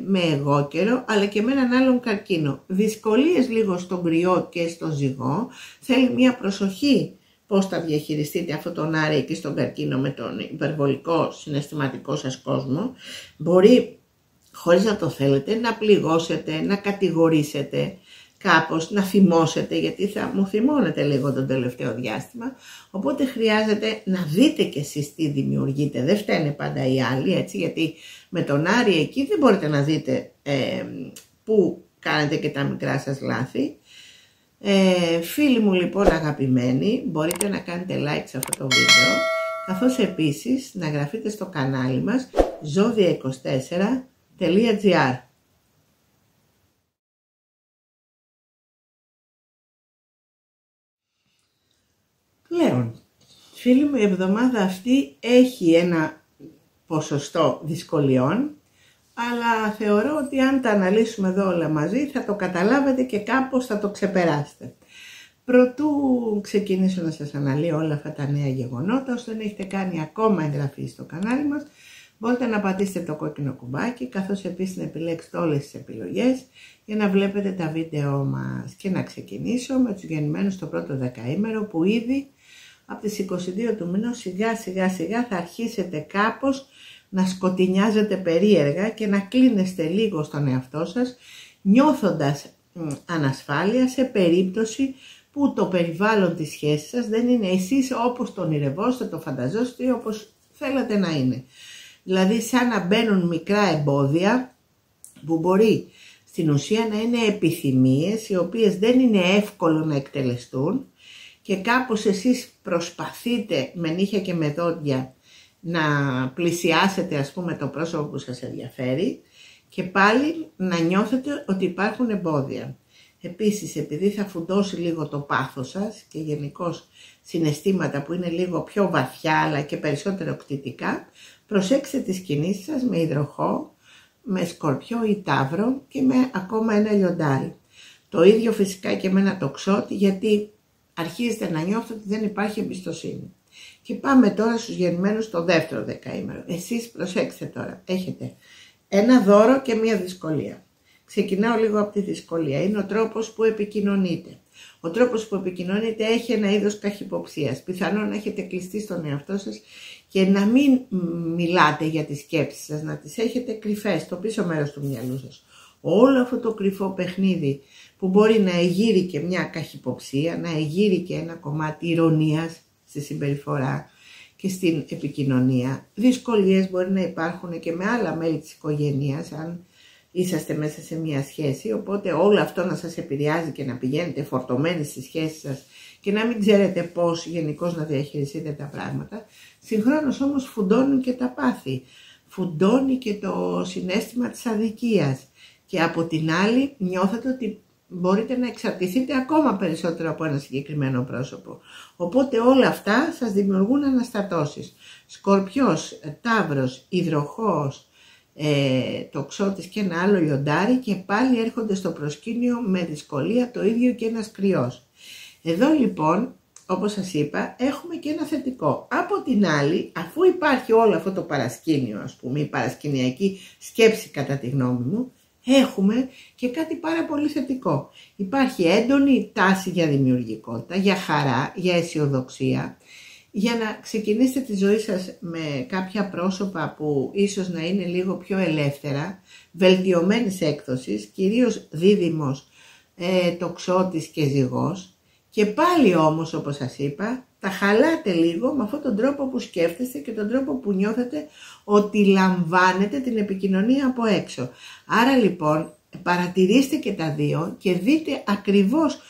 με Αιγόκερο, αλλά και με έναν άλλον καρκίνο. Δυσκολίες λίγο στον Κρυό και στο Ζυγό, θέλει μια προσοχή πώς θα διαχειριστείτε αυτόν τον Άρη εκεί στον καρκίνο με τον υπερβολικό συναισθηματικό σας κόσμο. Μπορεί, χωρίς να το θέλετε, να πληγώσετε, να κατηγορήσετε, κάπως να θυμώσετε, γιατί θα μου θυμώνετε λίγο τον τελευταίο διάστημα, οπότε χρειάζεται να δείτε κι εσείς τι δημιουργείτε, δεν φταίνε πάντα οι άλλοι, έτσι, γιατί με τον Άρη εκεί δεν μπορείτε να δείτε πού κάνετε και τα μικρά σας λάθη. Φίλοι μου λοιπόν αγαπημένοι, μπορείτε να κάνετε like σε αυτό το βίντεο, καθώς επίσης να γραφείτε στο κανάλι μας zodia24.gr. Πλέον, φίλοι μου, η εβδομάδα αυτή έχει ένα ποσοστό δυσκολιών, αλλά θεωρώ ότι αν τα αναλύσουμε εδώ όλα μαζί θα το καταλάβετε και κάπως θα το ξεπεράσετε. Προτού ξεκινήσω να σας αναλύω όλα αυτά τα νέα γεγονότα, ώστε δεν έχετε κάνει ακόμα εγγραφή στο κανάλι μας, μπορείτε να πατήσετε το κόκκινο κουμπάκι, καθώς επίσης να επιλέξετε όλες τις επιλογές για να βλέπετε τα βίντεο μας. Και να ξεκινήσω με τους γεννημένους στο πρώτο δεκαήμερο, που ήδη από τις 22 του μήνος σιγά σιγά θα αρχίσετε κάπως να σκοτεινιάζετε περίεργα και να κλείνεστε λίγο στον εαυτό σας, νιώθοντας ανασφάλεια σε περίπτωση που το περιβάλλον της σχέσης σας δεν είναι εσείς όπως το ονειρευόσετε, το φανταζόσετε ή όπως θέλατε να είναι. Δηλαδή σαν να μπαίνουν μικρά εμπόδια που μπορεί στην ουσία να είναι επιθυμίες οι οποίες δεν είναι εύκολο να εκτελεστούν και κάπως εσείς προσπαθείτε με νύχια και με δόντια να πλησιάσετε ας πούμε το πρόσωπο που σας ενδιαφέρει και πάλι να νιώθετε ότι υπάρχουν εμπόδια. Επίσης, επειδή θα φουντώσει λίγο το πάθος σας και γενικώς συναισθήματα που είναι λίγο πιο βαθιά αλλά και περισσότερο κτητικά, προσέξτε τις κινήσεις σας με υδροχό, με Σκορπιό ή Ταύρο και με ακόμα ένα λιοντάρι. Το ίδιο φυσικά και με ένα τοξότη, γιατί αρχίζετε να νιώθετε ότι δεν υπάρχει εμπιστοσύνη. Και πάμε τώρα στους γεννημένους στο δεύτερο δεκαήμερο. Εσείς προσέξτε τώρα, έχετε ένα δώρο και μία δυσκολία. Ξεκινάω λίγο από τη δυσκολία. Είναι ο τρόπος που επικοινωνείτε. Ο τρόπος που επικοινωνείτε έχει ένα είδος καχυποψίας. Πιθανόν να έχετε κλειστεί στον εαυτό σας και να μην μιλάτε για τις σκέψεις σας, να τις έχετε κρυφές στο πίσω μέρος του μυαλού σας. Όλο αυτό το κρυφό παιχνίδι που μπορεί να εγείρει και μια καχυποψία, να εγείρει και ένα κομμάτι ηρωνίας στη συμπεριφορά και στην επικοινωνία. Δυσκολίες μπορεί να υπάρχουν και με άλλα μέλη της οικογένειας, αν είσαστε μέσα σε μια σχέση, οπότε όλο αυτό να σας επηρεάζει και να πηγαίνετε φορτωμένοι στη σχέση σας και να μην ξέρετε πώς γενικώς να διαχειριστείτε τα πράγματα. Συγχρόνως όμως φουντώνουν και τα πάθη, φουντώνει και το συναίσθημα της αδικίας και από την άλλη νιώθετε ότι μπορείτε να εξαρτηθείτε ακόμα περισσότερο από ένα συγκεκριμένο πρόσωπο. Οπότε όλα αυτά σας δημιουργούν αναστατώσεις. Σκορπιός, Ταύρος, Υδροχόος, Τοξότης και ένα άλλο Λιοντάρι και πάλι έρχονται στο προσκήνιο με δυσκολία, το ίδιο και ένας Κρυός. Εδώ λοιπόν, όπως σας είπα, έχουμε και ένα θετικό. Από την άλλη, αφού υπάρχει όλο αυτό το παρασκήνιο, ας πούμε, η παρασκηνιακή σκέψη κατά τη γνώμη μου, έχουμε και κάτι πάρα πολύ θετικό. Υπάρχει έντονη τάση για δημιουργικότητα, για χαρά, για αισιοδοξία, για να ξεκινήσετε τη ζωή σας με κάποια πρόσωπα που ίσως να είναι λίγο πιο ελεύθερα, βελτιωμένης έκδοσης, κυρίως Δίδυμος, Τοξότης και Ζυγός. Και πάλι όμως, όπως σας είπα, τα χαλάτε λίγο με αυτόν τον τρόπο που σκέφτεστε και τον τρόπο που νιώθετε ότι λαμβάνετε την επικοινωνία από έξω. Άρα λοιπόν παρατηρήστε και τα δύο και δείτε ακριβώς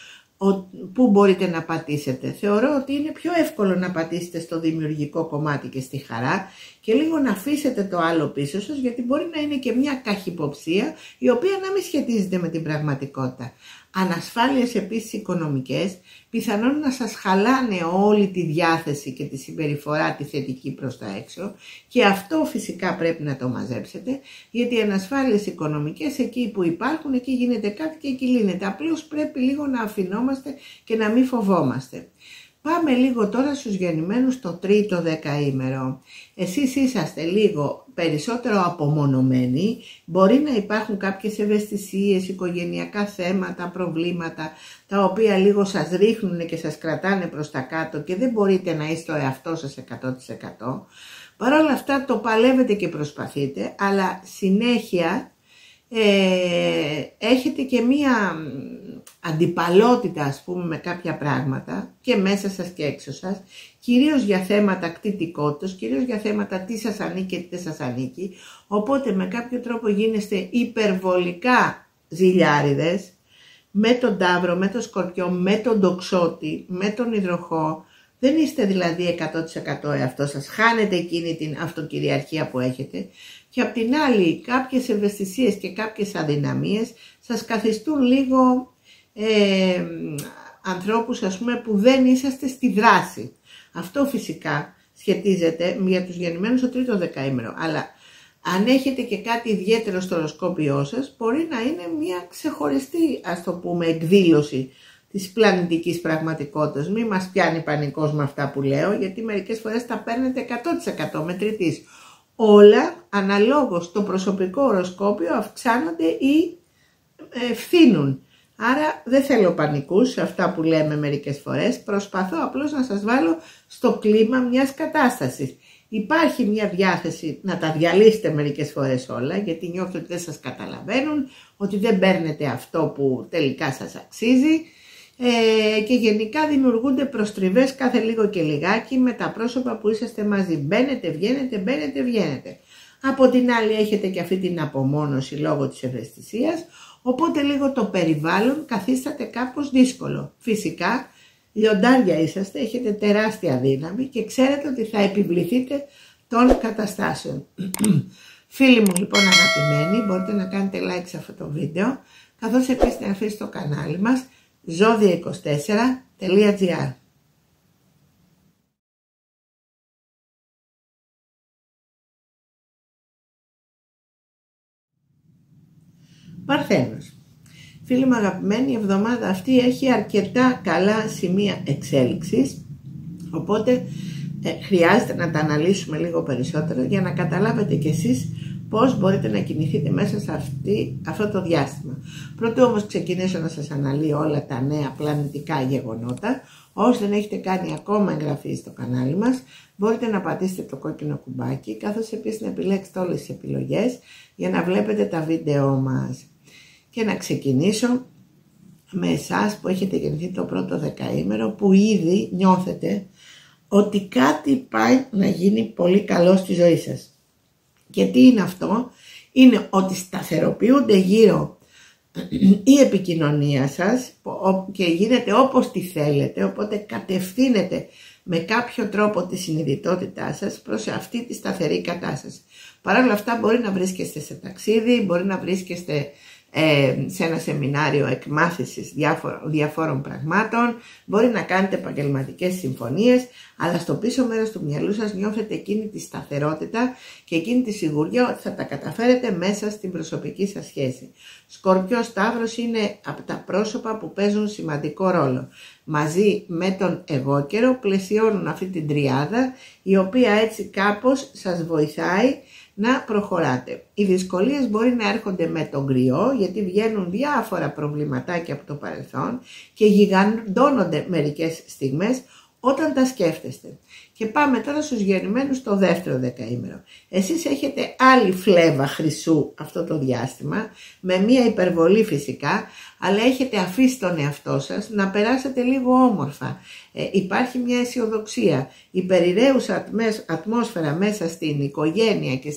πού μπορείτε να πατήσετε. Θεωρώ ότι είναι πιο εύκολο να πατήσετε στο δημιουργικό κομμάτι και στη χαρά και λίγο να αφήσετε το άλλο πίσω σας, γιατί μπορεί να είναι και μια καχυποψία η οποία να μην σχετίζεται με την πραγματικότητα. Ανασφάλειες επίσης οικονομικές, πιθανόν να σας χαλάνε όλη τη διάθεση και τη συμπεριφορά τη θετική προς τα έξω και αυτό φυσικά πρέπει να το μαζέψετε, γιατί οι ανασφάλειες οικονομικές εκεί που υπάρχουν, εκεί γίνεται κάτι και εκεί λύνεται. Απλώς πρέπει λίγο να αφινόμαστε και να μην φοβόμαστε. Πάμε λίγο τώρα στους γεννημένους το τρίτο δεκαήμερο. Εσείς είσαστε λίγο περισσότερο απομονωμένοι, μπορεί να υπάρχουν κάποιες ευαισθησίες, οικογενειακά θέματα, προβλήματα, τα οποία λίγο σας ρίχνουν και σας κρατάνε προς τα κάτω και δεν μπορείτε να είστε ο εαυτός σας 100%. Παρ' όλα αυτά το παλεύετε και προσπαθείτε, αλλά συνέχεια έχετε και μία αντιπαλότητα, ας πούμε, με κάποια πράγματα και μέσα σας και έξω σας, κυρίως για θέματα κτητικότητας, κυρίως για θέματα τι σας ανήκει και τι δεν σας ανήκει, οπότε με κάποιο τρόπο γίνεστε υπερβολικά ζηλιάριδες με τον Ταύρο, με τον Σκορπιό, με τον Τοξότη, με τον Υδροχό. Δεν είστε δηλαδή 100% εαυτός σας, χάνετε εκείνη την αυτοκυριαρχία που έχετε και απ' την άλλη κάποιες ευαισθησίες και κάποιες αδυναμίες σας καθιστούν λίγο ανθρώπους, ας πούμε, που δεν είσαστε στη δράση. Αυτό φυσικά σχετίζεται για τους γεννημένους στο τρίτο δεκαήμερο, αλλά αν έχετε και κάτι ιδιαίτερο στο οροσκόπιό σας, μπορεί να είναι μια ξεχωριστή, ας το πούμε, εκδήλωση της πλανητικής πραγματικότητας. Μην μας πιάνει πανικός με αυτά που λέω, γιατί μερικές φορές τα παίρνετε 100% μετρητής. Όλα αναλόγως το προσωπικό οροσκόπιο αυξάνονται ή φθήνουν. Άρα δεν θέλω πανικούς σε αυτά που λέμε μερικές φορές, προσπαθώ απλώς να σας βάλω στο κλίμα μιας κατάστασης. Υπάρχει μια διάθεση να τα διαλύσετε μερικές φορές όλα, γιατί νιώθετε ότι δεν σας καταλαβαίνουν, ότι δεν παίρνετε αυτό που τελικά σας αξίζει και γενικά δημιουργούνται προστριβές κάθε λίγο και λιγάκι με τα πρόσωπα που είσαστε μαζί. Μπαίνετε, βγαίνετε, μπαίνετε, βγαίνετε. Από την άλλη έχετε και αυτή την απομόνωση λόγω της ευαισθησίας, οπότε λίγο το περιβάλλον καθίσταται κάπως δύσκολο. Φυσικά, λιοντάρια είσαστε, έχετε τεράστια δύναμη και ξέρετε ότι θα επιβληθείτε των καταστάσεων. Φίλοι μου λοιπόν αγαπημένοι, μπορείτε να κάνετε like σε αυτό το βίντεο, καθώς επίσης να αφήσετε το κανάλι μας zodia24.gr. Παρθένος. Φίλοι μου αγαπημένοι, η εβδομάδα αυτή έχει αρκετά καλά σημεία εξέλιξης, οπότε χρειάζεται να τα αναλύσουμε λίγο περισσότερο για να καταλάβετε κι εσείς πώς μπορείτε να κινηθείτε μέσα σε αυτό το διάστημα. Πρώτο όμως ξεκινήσω να σας αναλύω όλα τα νέα πλανητικά γεγονότα. Όσοι δεν έχετε κάνει ακόμα εγγραφή στο κανάλι μας, μπορείτε να πατήσετε το κόκκινο κουμπάκι, καθώς επίσης να επιλέξετε όλες τις επιλογές για να βλέπετε τα βίντεό μας. Και να ξεκινήσω με εσάς που έχετε γεννηθεί το πρώτο δεκαήμερο, που ήδη νιώθετε ότι κάτι πάει να γίνει πολύ καλό στη ζωή σας. Και τι είναι αυτό? Είναι ότι σταθεροποιούνται γύρω η επικοινωνία σας και γίνεται όπως τη θέλετε, οπότε κατευθύνετε με κάποιο τρόπο τη συνειδητότητά σας προς αυτή τη σταθερή κατάσταση. Παρ' όλα αυτά μπορεί να βρίσκεστε σε ταξίδι, μπορεί να βρίσκεστε σε ένα σεμινάριο εκμάθησης διαφόρων πραγμάτων, μπορεί να κάνετε επαγγελματικές συμφωνίες, αλλά στο πίσω μέρος του μυαλού σας νιώθετε εκείνη τη σταθερότητα και εκείνη τη σιγουριά ότι θα τα καταφέρετε μέσα στην προσωπική σας σχέση. Σκορπιός Ταύρος είναι από τα πρόσωπα που παίζουν σημαντικό ρόλο. Μαζί με τον εγώκερο πλαισιώνουν αυτή την τριάδα, η οποία έτσι κάπως σας βοηθάει να προχωράτε. Οι δυσκολίες μπορεί να έρχονται με τον κρυό, γιατί βγαίνουν διάφορα προβληματάκια από το παρελθόν και γιγαντώνονται μερικές στιγμές όταν τα σκέφτεστε. Και πάμε τώρα στους γεννημένους το δεύτερο δεκαήμερο. Εσείς έχετε άλλη φλέβα χρυσού αυτό το διάστημα, με μία υπερβολή φυσικά, αλλά έχετε αφήσει τον εαυτό σας να περάσετε λίγο όμορφα. Υπάρχει μια αισιοδοξία. Η περιραίουσα ατμόσφαιρα μέσα στην οικογένεια και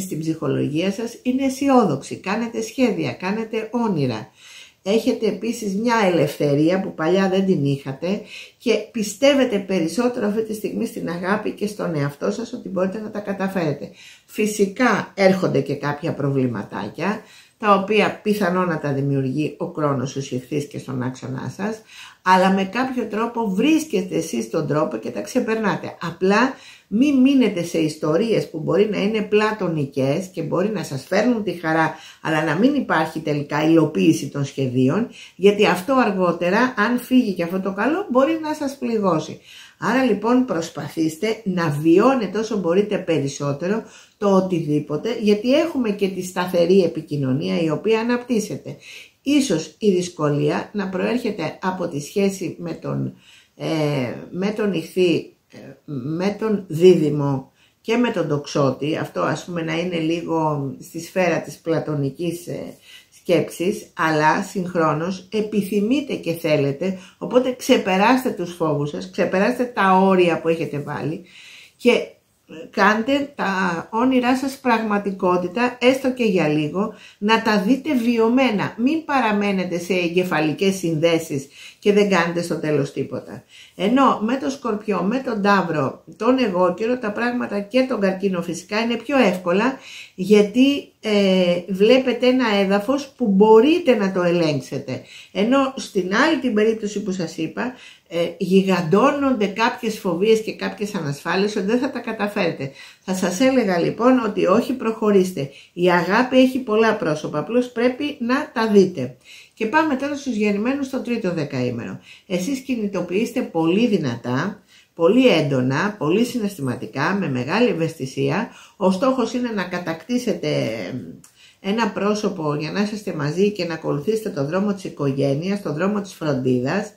στην ψυχολογία σας είναι αισιόδοξη. Κάνετε σχέδια, κάνετε όνειρα. Έχετε επίσης μια ελευθερία που παλιά δεν την είχατε και πιστεύετε περισσότερο αυτή τη στιγμή στην αγάπη και στον εαυτό σας ότι μπορείτε να τα καταφέρετε. Φυσικά έρχονται και κάποια προβληματάκια, τα οποία πιθανόν να τα δημιουργεί ο Κρόνος στους Ιχθύς και στον άξονά σας, αλλά με κάποιο τρόπο βρίσκετε εσείς τον τρόπο και τα ξεπερνάτε. Απλά μην μείνετε σε ιστορίες που μπορεί να είναι πλατωνικές και μπορεί να σας φέρνουν τη χαρά, αλλά να μην υπάρχει τελικά υλοποίηση των σχεδίων, γιατί αυτό αργότερα, αν φύγει και αυτό το καλό, μπορεί να σας πληγώσει. Άρα λοιπόν προσπαθήστε να βιώνετε όσο μπορείτε περισσότερο το οτιδήποτε, γιατί έχουμε και τη σταθερή επικοινωνία η οποία αναπτύσσεται. Ίσως η δυσκολία να προέρχεται από τη σχέση με τον Ιχθύ, με τον Δίδυμο και με τον Τοξότη. Αυτό ας πούμε να είναι λίγο στη σφαίρα της πλατωνικής σκέψης, αλλά συγχρόνως επιθυμείτε και θέλετε, οπότε ξεπεράστε τους φόβους σας, ξεπεράστε τα όρια που έχετε βάλει και κάντε τα όνειρά σας πραγματικότητα, έστω και για λίγο, να τα δείτε βιωμένα. Μην παραμένετε σε εγκεφαλικές συνδέσεις και δεν κάνετε στο τέλος τίποτα. Ενώ με τον Σκορπιό, με τον Ταύρο, τον εγώκερο, τα πράγματα και τον Καρκίνο φυσικά είναι πιο εύκολα, γιατί βλέπετε ένα έδαφος που μπορείτε να το ελέγξετε. Ενώ στην άλλη την περίπτωση που σας είπα, γιγαντώνονται κάποιες φοβίες και κάποιες ανασφάλειες ότι δεν θα τα καταφέρετε. Θα σας έλεγα λοιπόν ότι όχι, προχωρήστε. Η αγάπη έχει πολλά πρόσωπα, απλώς πρέπει να τα δείτε. Και πάμε τώρα στους γεννημένους στο τρίτο δεκαήμερο. Εσείς κινητοποιείστε πολύ δυνατά, πολύ έντονα, πολύ συναισθηματικά, με μεγάλη ευαισθησία. Ο στόχος είναι να κατακτήσετε ένα πρόσωπο για να είσαστε μαζί και να ακολουθήσετε τον δρόμο της οικογένειας, τον δρόμο της φροντίδας.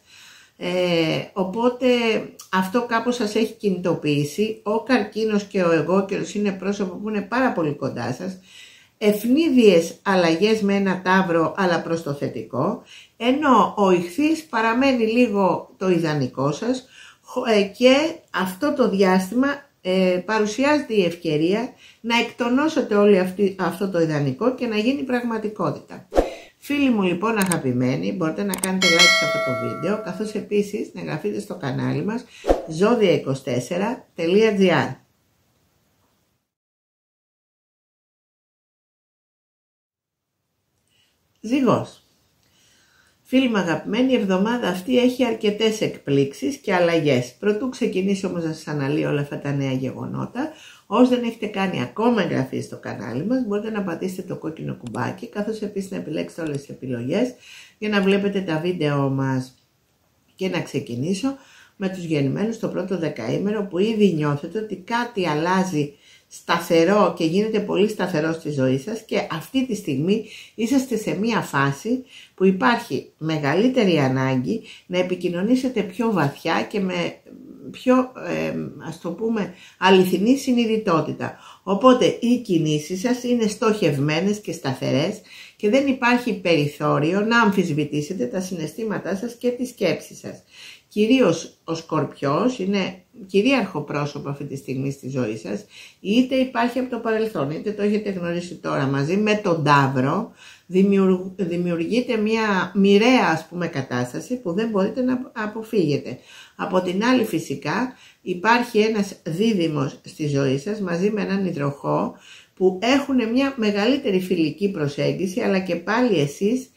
Οπότε αυτό κάπως σας έχει κινητοποιήσει. Ο Καρκίνος και ο εγώκερος είναι πρόσωπο που είναι πάρα πολύ κοντά σας. Ευνίδιες αλλαγές με ένα Ταύρο, αλλά προς το θετικό, ενώ ο Ιχθύς παραμένει λίγο το ιδανικό σας και αυτό το διάστημα παρουσιάζεται η ευκαιρία να εκτονώσετε όλο αυτό το ιδανικό και να γίνει πραγματικότητα. Φίλοι μου λοιπόν αγαπημένοι, μπορείτε να κάνετε like σε αυτό το βίντεο, καθώς επίσης να εγγραφείτε στο κανάλι μας zodia24.gr. Ζυγός. Φίλοι μου αγαπημένοι, η εβδομάδα αυτή έχει αρκετές εκπλήξεις και αλλαγές. Πρωτού ξεκινήσω όμως να σας αναλύω όλα αυτά τα νέα γεγονότα, όσοι δεν έχετε κάνει ακόμα εγγραφή στο κανάλι μας, μπορείτε να πατήσετε το κόκκινο κουμπάκι, καθώς επίσης να επιλέξετε όλες τις επιλογές για να βλέπετε τα βίντεο μας. Και να ξεκινήσω με τους γεννημένους στο πρώτο δεκαήμερο, που ήδη νιώθετε ότι κάτι αλλάζει σταθερό και γίνεται πολύ σταθερό στη ζωή σας, και αυτή τη στιγμή είσαστε σε μία φάση που υπάρχει μεγαλύτερη ανάγκη να επικοινωνήσετε πιο βαθιά και πιο, ας το πούμε, αληθινή συνειδητότητα. Οπότε οι κινήσεις σας είναι στοχευμένες και σταθερές και δεν υπάρχει περιθώριο να αμφισβητήσετε τα συναισθήματά σας και τις σκέψεις σας. Κυρίως ο Σκορπιός είναι κυρίαρχο πρόσωπο αυτή τη στιγμή στη ζωή σας, είτε υπάρχει από το παρελθόν, είτε το έχετε γνωρίσει τώρα. Μαζί με τον Ταύρο δημιουργείται μια μοιραία, ας πούμε, κατάσταση που δεν μπορείτε να αποφύγετε. Από την άλλη φυσικά υπάρχει ένας δίδυμος στη ζωή σας μαζί με έναν υδροχό που έχουν μια μεγαλύτερη φιλική προσέγγιση, αλλά και πάλι εσείς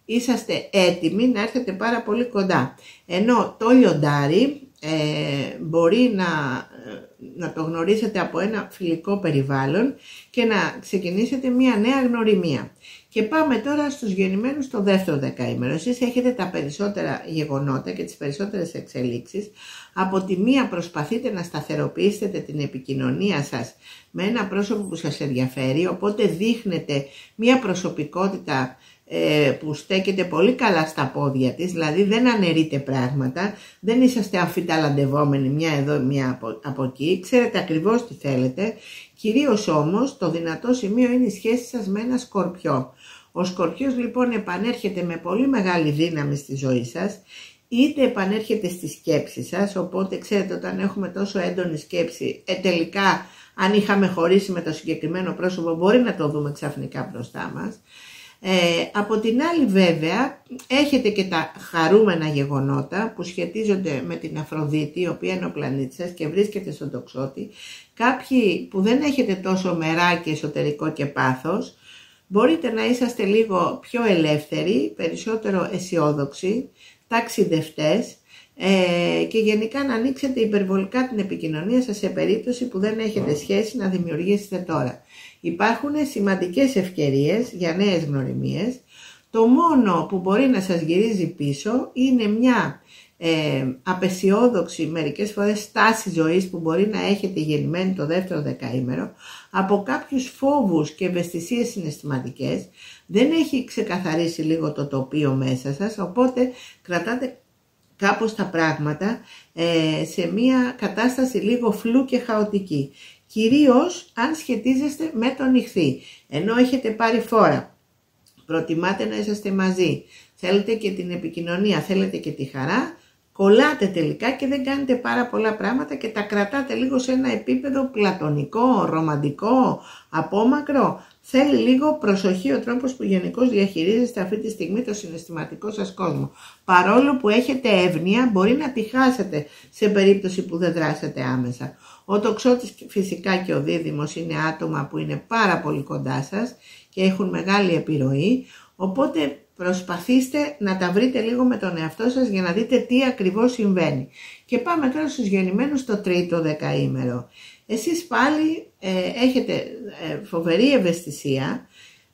είσαστε έτοιμοι να έρθετε πάρα πολύ κοντά. Ενώ το λιοντάρι μπορεί να το γνωρίσετε από ένα φιλικό περιβάλλον και να ξεκινήσετε μια νέα γνωριμία. Και πάμε τώρα στους γεννημένους στο δεύτερο δεκαήμερο. Εσείς έχετε τα περισσότερα γεγονότα και τις περισσότερες εξελίξεις. Από τη μία προσπαθείτε να σταθεροποιήσετε την επικοινωνία σας με ένα πρόσωπο που σας ενδιαφέρει, οπότε δείχνετε μια προσωπικότητα που στέκεται πολύ καλά στα πόδια της, δηλαδή δεν αναιρείτε πράγματα, δεν είσαστε αμφιταλαντευόμενοι μια εδώ μια από εκεί, ξέρετε ακριβώς τι θέλετε. Κυρίως όμως το δυνατό σημείο είναι η σχέση σας με ένα Σκορπιό. Ο Σκορπιός λοιπόν επανέρχεται με πολύ μεγάλη δύναμη στη ζωή σας, είτε επανέρχεται στη σκέψη σας, οπότε ξέρετε όταν έχουμε τόσο έντονη σκέψη, τελικά αν είχαμε χωρίσει με το συγκεκριμένο πρόσωπο μπορεί να το δούμε ξαφνικά μπροστά μας. Από την άλλη βέβαια έχετε και τα χαρούμενα γεγονότα που σχετίζονται με την Αφροδίτη, η οποία είναι ο πλανήτης σας και βρίσκεται στον τοξότη. Κάποιοι που δεν έχετε τόσο μεράκι εσωτερικό και πάθος, μπορείτε να είσαστε λίγο πιο ελεύθεροι, περισσότερο αισιόδοξοι, ταξιδευτές και γενικά να ανοίξετε υπερβολικά την επικοινωνία σας σε περίπτωση που δεν έχετε σχέση να δημιουργήσετε τώρα. Υπάρχουν σημαντικές ευκαιρίες για νέες γνωριμίες. Το μόνο που μπορεί να σας γυρίζει πίσω είναι μια απεσιόδοξη μερικές φορές στάση ζωής που μπορεί να έχετε γεννημένη το δεύτερο δεκαήμερο από κάποιους φόβους και ευαισθησίες συναισθηματικές. Δεν έχει ξεκαθαρίσει λίγο το τοπίο μέσα σας, οπότε κρατάτε κάπως τα πράγματα σε μια κατάσταση λίγο φλού και χαοτική. Κυρίως αν σχετίζεστε με τον Ιχθύ, ενώ έχετε πάρει φόρα, προτιμάτε να είσαστε μαζί, θέλετε και την επικοινωνία, θέλετε και τη χαρά, κολλάτε τελικά και δεν κάνετε πάρα πολλά πράγματα και τα κρατάτε λίγο σε ένα επίπεδο πλατωνικό, ρομαντικό, απόμακρο. Θέλει λίγο προσοχή ο τρόπος που γενικώς διαχειρίζεστε αυτή τη στιγμή το συναισθηματικό σας κόσμο. Παρόλο που έχετε εύνοια, μπορεί να τη χάσετε σε περίπτωση που δεν δράσετε άμεσα. Ο τοξότης φυσικά και ο δίδυμος είναι άτομα που είναι πάρα πολύ κοντά σας και έχουν μεγάλη επιρροή, οπότε προσπαθήστε να τα βρείτε λίγο με τον εαυτό σας για να δείτε τι ακριβώς συμβαίνει. Και πάμε τώρα στους γεννημένους στο τρίτο δεκαήμερο. Εσείς πάλι έχετε φοβερή ευαισθησία,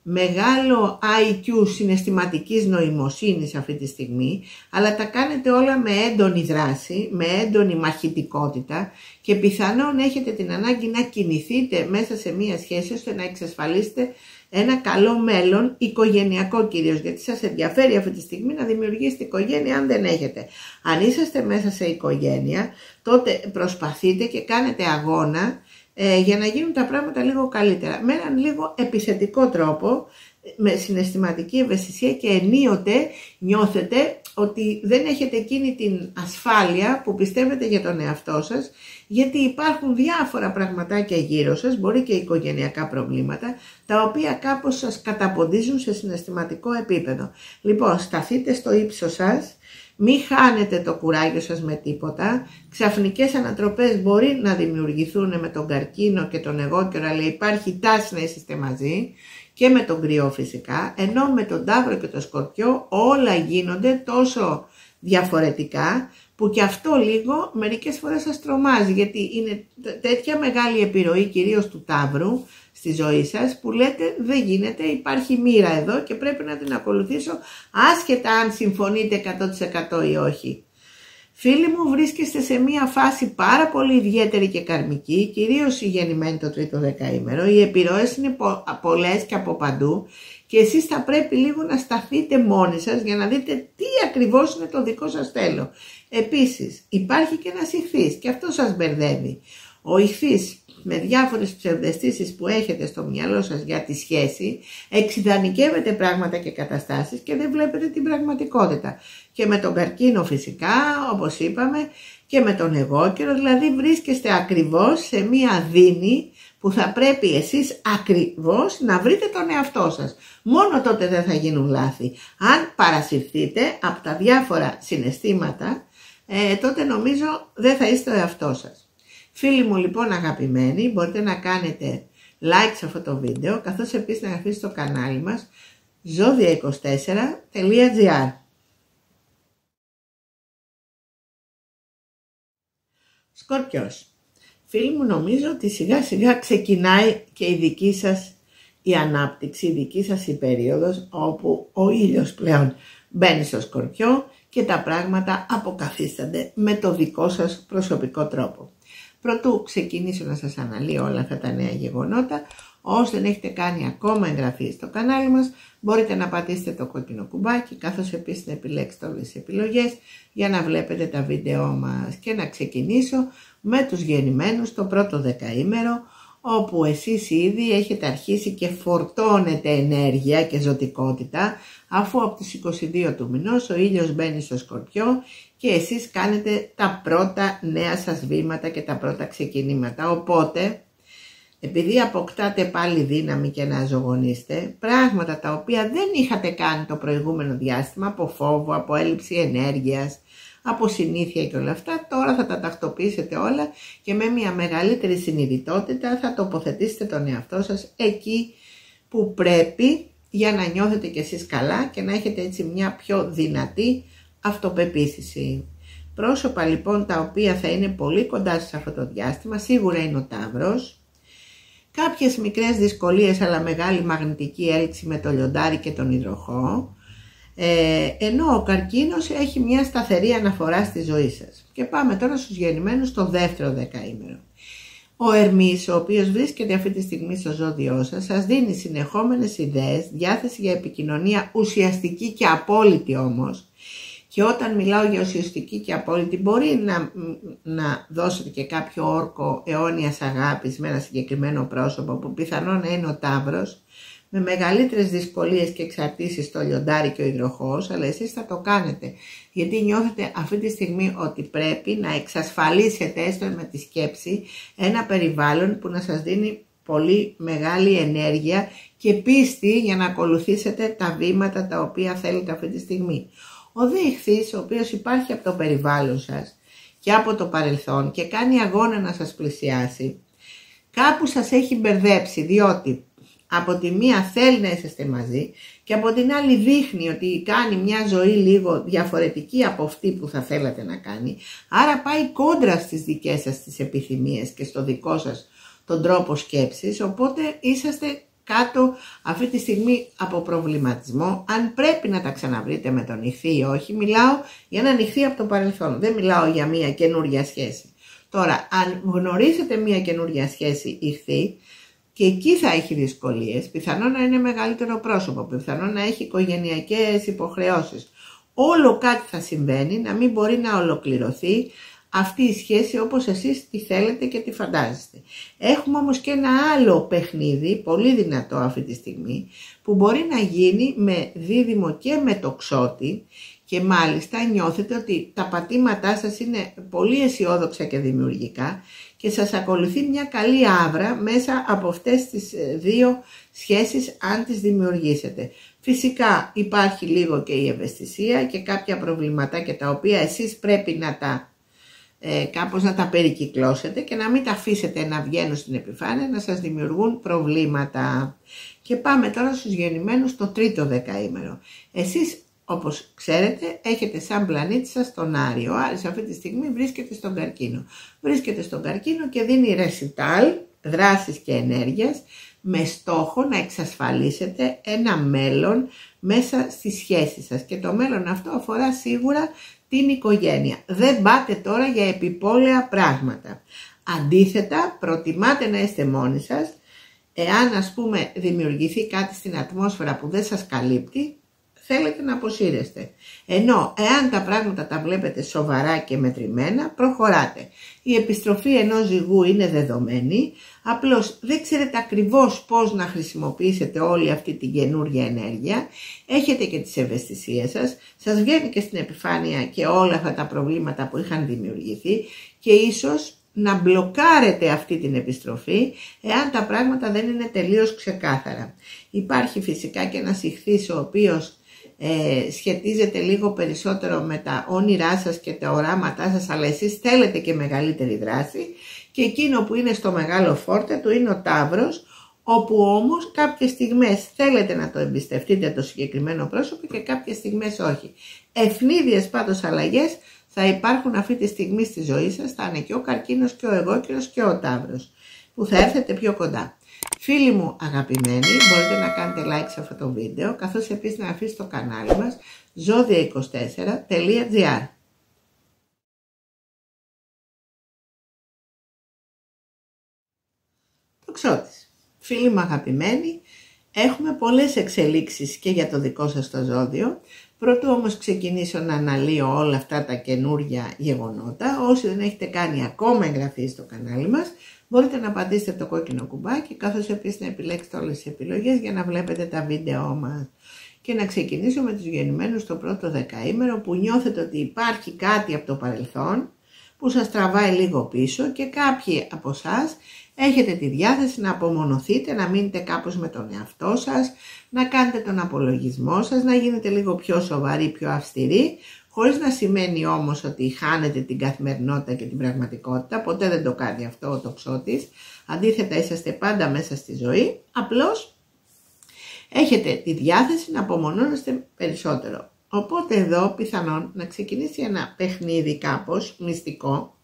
μεγάλο IQ συναισθηματικής νοημοσύνης αυτή τη στιγμή, αλλά τα κάνετε όλα με έντονη δράση, με έντονη μαχητικότητα και πιθανόν έχετε την ανάγκη να κινηθείτε μέσα σε μία σχέση ώστε να εξασφαλίσετε ένα καλό μέλλον, οικογενειακό κυρίως, γιατί σας ενδιαφέρει αυτή τη στιγμή να δημιουργήσετε οικογένεια αν δεν έχετε. Αν είσαστε μέσα σε οικογένεια, τότε προσπαθείτε και κάνετε αγώνα για να γίνουν τα πράγματα λίγο καλύτερα. Με έναν λίγο επιθετικό τρόπο, με συναισθηματική ευαισθησία και ενίοτε νιώθετε ότι δεν έχετε εκείνη την ασφάλεια που πιστεύετε για τον εαυτό σας, γιατί υπάρχουν διάφορα πραγματάκια γύρω σας, μπορεί και οικογενειακά προβλήματα, τα οποία κάπως σας καταποντίζουν σε συναισθηματικό επίπεδο. Λοιπόν, σταθείτε στο ύψος σας, μην χάνετε το κουράγιο σας με τίποτα. Ξαφνικές ανατροπές μπορεί να δημιουργηθούν με τον καρκίνο και τον εγώκερο, αλλά υπάρχει τάση να είσαστε μαζί και με τον Κρυό φυσικά, ενώ με τον Ταύρο και τον Σκορπιό όλα γίνονται τόσο διαφορετικά που και αυτό λίγο μερικές φορές σας τρομάζει, γιατί είναι τέτοια μεγάλη επιρροή κυρίως του Ταύρου στη ζωή σας που λέτε δεν γίνεται, υπάρχει μοίρα εδώ και πρέπει να την ακολουθήσω άσχετα αν συμφωνείτε 100% ή όχι. Φίλοι μου, βρίσκεστε σε μια φάση πάρα πολύ ιδιαίτερη και καρμική, κυρίως οι γεννημένοι το τρίτο δεκαήμερο. Οι επιρροές είναι πολλές και από παντού και εσείς θα πρέπει λίγο να σταθείτε μόνοι σας για να δείτε τι ακριβώς είναι το δικό σας θέλω. Επίσης υπάρχει και ένας ιχθύς και αυτό σας μπερδεύει. Ο ιχθύς με διάφορες ψευδαισθήσεις που έχετε στο μυαλό σας για τη σχέση εξιδανικεύετε πράγματα και καταστάσεις και δεν βλέπετε την πραγματικότητα. Και με τον καρκίνο φυσικά, όπως είπαμε, και με τον εγώκερο, δηλαδή βρίσκεστε ακριβώς σε μία δίνη που θα πρέπει εσείς ακριβώς να βρείτε τον εαυτό σας. Μόνο τότε δεν θα γίνουν λάθη. Αν παρασυρθείτε από τα διάφορα συναισθήματα, τότε νομίζω δεν θα είστε ο εαυτός σας. Φίλοι μου λοιπόν αγαπημένοι, μπορείτε να κάνετε like σε αυτό το βίντεο, καθώς επίσης να εγγραφείτε στο κανάλι μας zodia24.gr. Σκορπιός. Φίλοι μου, νομίζω ότι σιγά σιγά ξεκινάει και η δική σας η ανάπτυξη, η δική σας η περίοδος όπου ο ήλιος πλέον μπαίνει στο Σκορπιό και τα πράγματα αποκαθίστανται με το δικό σας προσωπικό τρόπο. Πρωτού ξεκινήσω να σας αναλύω όλα αυτά τα νέα γεγονότα, όσοι δεν έχετε κάνει ακόμα εγγραφή στο κανάλι μας, μπορείτε να πατήσετε το κόκκινο κουμπάκι, καθώς επίσης να επιλέξετε όλες τις επιλογές για να βλέπετε τα βίντεό μας. Και να ξεκινήσω με τους γεννημένους το πρώτο δεκαήμερο, όπου εσείς ήδη έχετε αρχίσει και φορτώνετε ενέργεια και ζωτικότητα, αφού από τις 22 του μηνός ο ήλιος μπαίνει στο Σκορπιό και εσείς κάνετε τα πρώτα νέα σας βήματα και τα πρώτα ξεκινήματα. Οπότε, επειδή αποκτάτε πάλι δύναμη και να ζωγονείστε, πράγματα τα οποία δεν είχατε κάνει το προηγούμενο διάστημα, από φόβο, από έλλειψη ενέργειας, από συνήθεια και όλα αυτά, τώρα θα τα τακτοποιήσετε όλα και με μια μεγαλύτερη συνειδητότητα θα τοποθετήσετε τον εαυτό σας εκεί που πρέπει, για να νιώθετε κι εσείς καλά και να έχετε έτσι μια πιο δυνατή αυτοπεποίθηση. Πρόσωπα λοιπόν τα οποία θα είναι πολύ κοντά σε αυτό το διάστημα σίγουρα είναι ο Ταύρος. Κάποιες μικρές δυσκολίες αλλά μεγάλη μαγνητική έλξη με το λιοντάρι και τον υδροχό. Ενώ ο Καρκίνος έχει μια σταθερή αναφορά στη ζωή σας. Και πάμε τώρα στους γεννημένους στο δεύτερο δεκαήμερο. Ο Ερμής, ο οποίος βρίσκεται αυτή τη στιγμή στο ζώδιό σας, σας δίνει συνεχόμενες ιδέες, διάθεση για επικοινωνία ουσιαστική και απόλυτη όμως. Και όταν μιλάω για ουσιαστική και απόλυτη, μπορεί να δώσετε και κάποιο όρκο αιώνιας αγάπης με ένα συγκεκριμένο πρόσωπο που πιθανόν να είναι ο Ταύρος, με μεγαλύτερες δυσκολίες και εξαρτήσεις στο λιοντάρι και ο υδροχόος, αλλά εσείς θα το κάνετε, γιατί νιώθετε αυτή τη στιγμή ότι πρέπει να εξασφαλίσετε έστω με τη σκέψη ένα περιβάλλον που να σας δίνει πολύ μεγάλη ενέργεια και πίστη για να ακολουθήσετε τα βήματα τα οποία θέλετε αυτή τη στιγμή. Ο δε ιχθύς, ο οποίος υπάρχει από το περιβάλλον σας και από το παρελθόν και κάνει αγώνα να σας πλησιάσει, κάπου σας έχει μπερδέψει, διότι από τη μία θέλει να είσαστε μαζί και από την άλλη δείχνει ότι κάνει μια ζωή λίγο διαφορετική από αυτή που θα θέλατε να κάνει. Άρα πάει κόντρα στις δικές σας τις επιθυμίες και στο δικό σας τον τρόπο σκέψης, οπότε είσαστε κάτω αυτή τη στιγμή από προβληματισμό αν πρέπει να τα ξαναβρείτε με τον ιχθύ ή όχι. Μιλάω για έναν ιχθύ από το παρελθόν, δεν μιλάω για μια καινούρια σχέση. Τώρα, αν γνωρίσετε μια καινούρια σχέση ιχθύ, και εκεί θα έχει δυσκολίες, πιθανόν να είναι μεγαλύτερο πρόσωπο, πιθανόν να έχει οικογενειακές υποχρεώσεις. Όλο κάτι θα συμβαίνει, να μην μπορεί να ολοκληρωθεί αυτή η σχέση όπως εσείς τη θέλετε και τη φαντάζεστε. Έχουμε όμως και ένα άλλο παιχνίδι, πολύ δυνατό αυτή τη στιγμή, που μπορεί να γίνει με δίδυμο και με τοξότη και μάλιστα νιώθετε ότι τα πατήματά σας είναι πολύ αισιόδοξα και δημιουργικά και σας ακολουθεί μια καλή άβρα μέσα από αυτές τις δύο σχέσεις αν τις δημιουργήσετε. Φυσικά υπάρχει λίγο και η ευαισθησία και κάποια προβληματάκια τα οποία εσείς πρέπει να τα κάπως να τα περικυκλώσετε και να μην τα αφήσετε να βγαίνουν στην επιφάνεια, να σας δημιουργούν προβλήματα. Και πάμε τώρα στους γεννημένους στο τρίτο δεκαήμερο. Εσείς, όπως ξέρετε, έχετε σαν πλανήτη σας τον Άριο. Ο Άρης αυτή τη στιγμή βρίσκεται στον Καρκίνο. Βρίσκεται στον Καρκίνο και δίνει ρεσιτάλ, δράσης και ενέργειας, με στόχο να εξασφαλίσετε ένα μέλλον μέσα στις σχέσεις σας. Και το μέλλον αυτό αφορά σίγουρα την οικογένεια. Δεν πάτε τώρα για επιπόλαια πράγματα. Αντίθετα, προτιμάτε να είστε μόνοι σας Εάν ας πούμε δημιουργηθεί κάτι στην ατμόσφαιρα που δεν σας καλύπτει, θέλετε να αποσύρεστε. Ενώ εάν τα πράγματα τα βλέπετε σοβαρά και μετρημένα, προχωράτε. Η επιστροφή ενός ζυγού είναι δεδομένη, απλώς δεν ξέρετε ακριβώς πώς να χρησιμοποιήσετε όλη αυτή την καινούργια ενέργεια, έχετε και τις ευαισθησίες σας, σας βγαίνει και στην επιφάνεια και όλα αυτά τα προβλήματα που είχαν δημιουργηθεί και ίσως να μπλοκάρετε αυτή την επιστροφή εάν τα πράγματα δεν είναι τελείως ξεκάθαρα. Υπάρχει φυσικά και ένας ιχθύς ο οποίος σχετίζεται λίγο περισσότερο με τα όνειρά σας και τα οράματά σας, αλλά εσείς θέλετε και μεγαλύτερη δράση, και εκείνο που είναι στο μεγάλο φόρτε του είναι ο Ταύρος, όπου όμως κάποιες στιγμές θέλετε να το εμπιστευτείτε το συγκεκριμένο πρόσωπο και κάποιες στιγμές όχι. Ευνίδιες πάντως αλλαγές θα υπάρχουν αυτή τη στιγμή στη ζωή σας, θα είναι και ο Καρκίνος και ο Αιγόκερος και ο Ταύρος, που θα έρθετε πιο κοντά. Φίλοι μου αγαπημένοι, μπορείτε να κάνετε like σε αυτό το βίντεο, καθώς επίσης να αφήσετε το κανάλι μας zodia24.gr. Τοξότης. Φίλοι μου αγαπημένοι, έχουμε πολλές εξελίξεις και για το δικό σας το ζώδιο. Πρωτού όμως ξεκινήσω να αναλύω όλα αυτά τα καινούργια γεγονότα, όσοι δεν έχετε κάνει ακόμα εγγραφή στο κανάλι μας, μπορείτε να πατήσετε το κόκκινο κουμπάκι, καθώς επίσης να επιλέξετε όλες τις επιλογές για να βλέπετε τα βίντεό μας. Και να ξεκινήσω με τους γεννημένους στο πρώτο δεκαήμερο, που νιώθετε ότι υπάρχει κάτι από το παρελθόν που σας τραβάει λίγο πίσω και κάποιοι από εσάς έχετε τη διάθεση να απομονωθείτε, να μείνετε κάπως με τον εαυτό σας, να κάνετε τον απολογισμό σας, να γίνετε λίγο πιο σοβαροί, πιο αυστηροί, χωρίς να σημαίνει όμως ότι χάνετε την καθημερινότητα και την πραγματικότητα. Ποτέ δεν το κάνει αυτό ο τοξότης. Αντίθετα, είσαστε πάντα μέσα στη ζωή, απλώς έχετε τη διάθεση να απομονώνεστε περισσότερο. Οπότε εδώ πιθανόν να ξεκινήσει ένα παιχνίδι κάπως μυστικό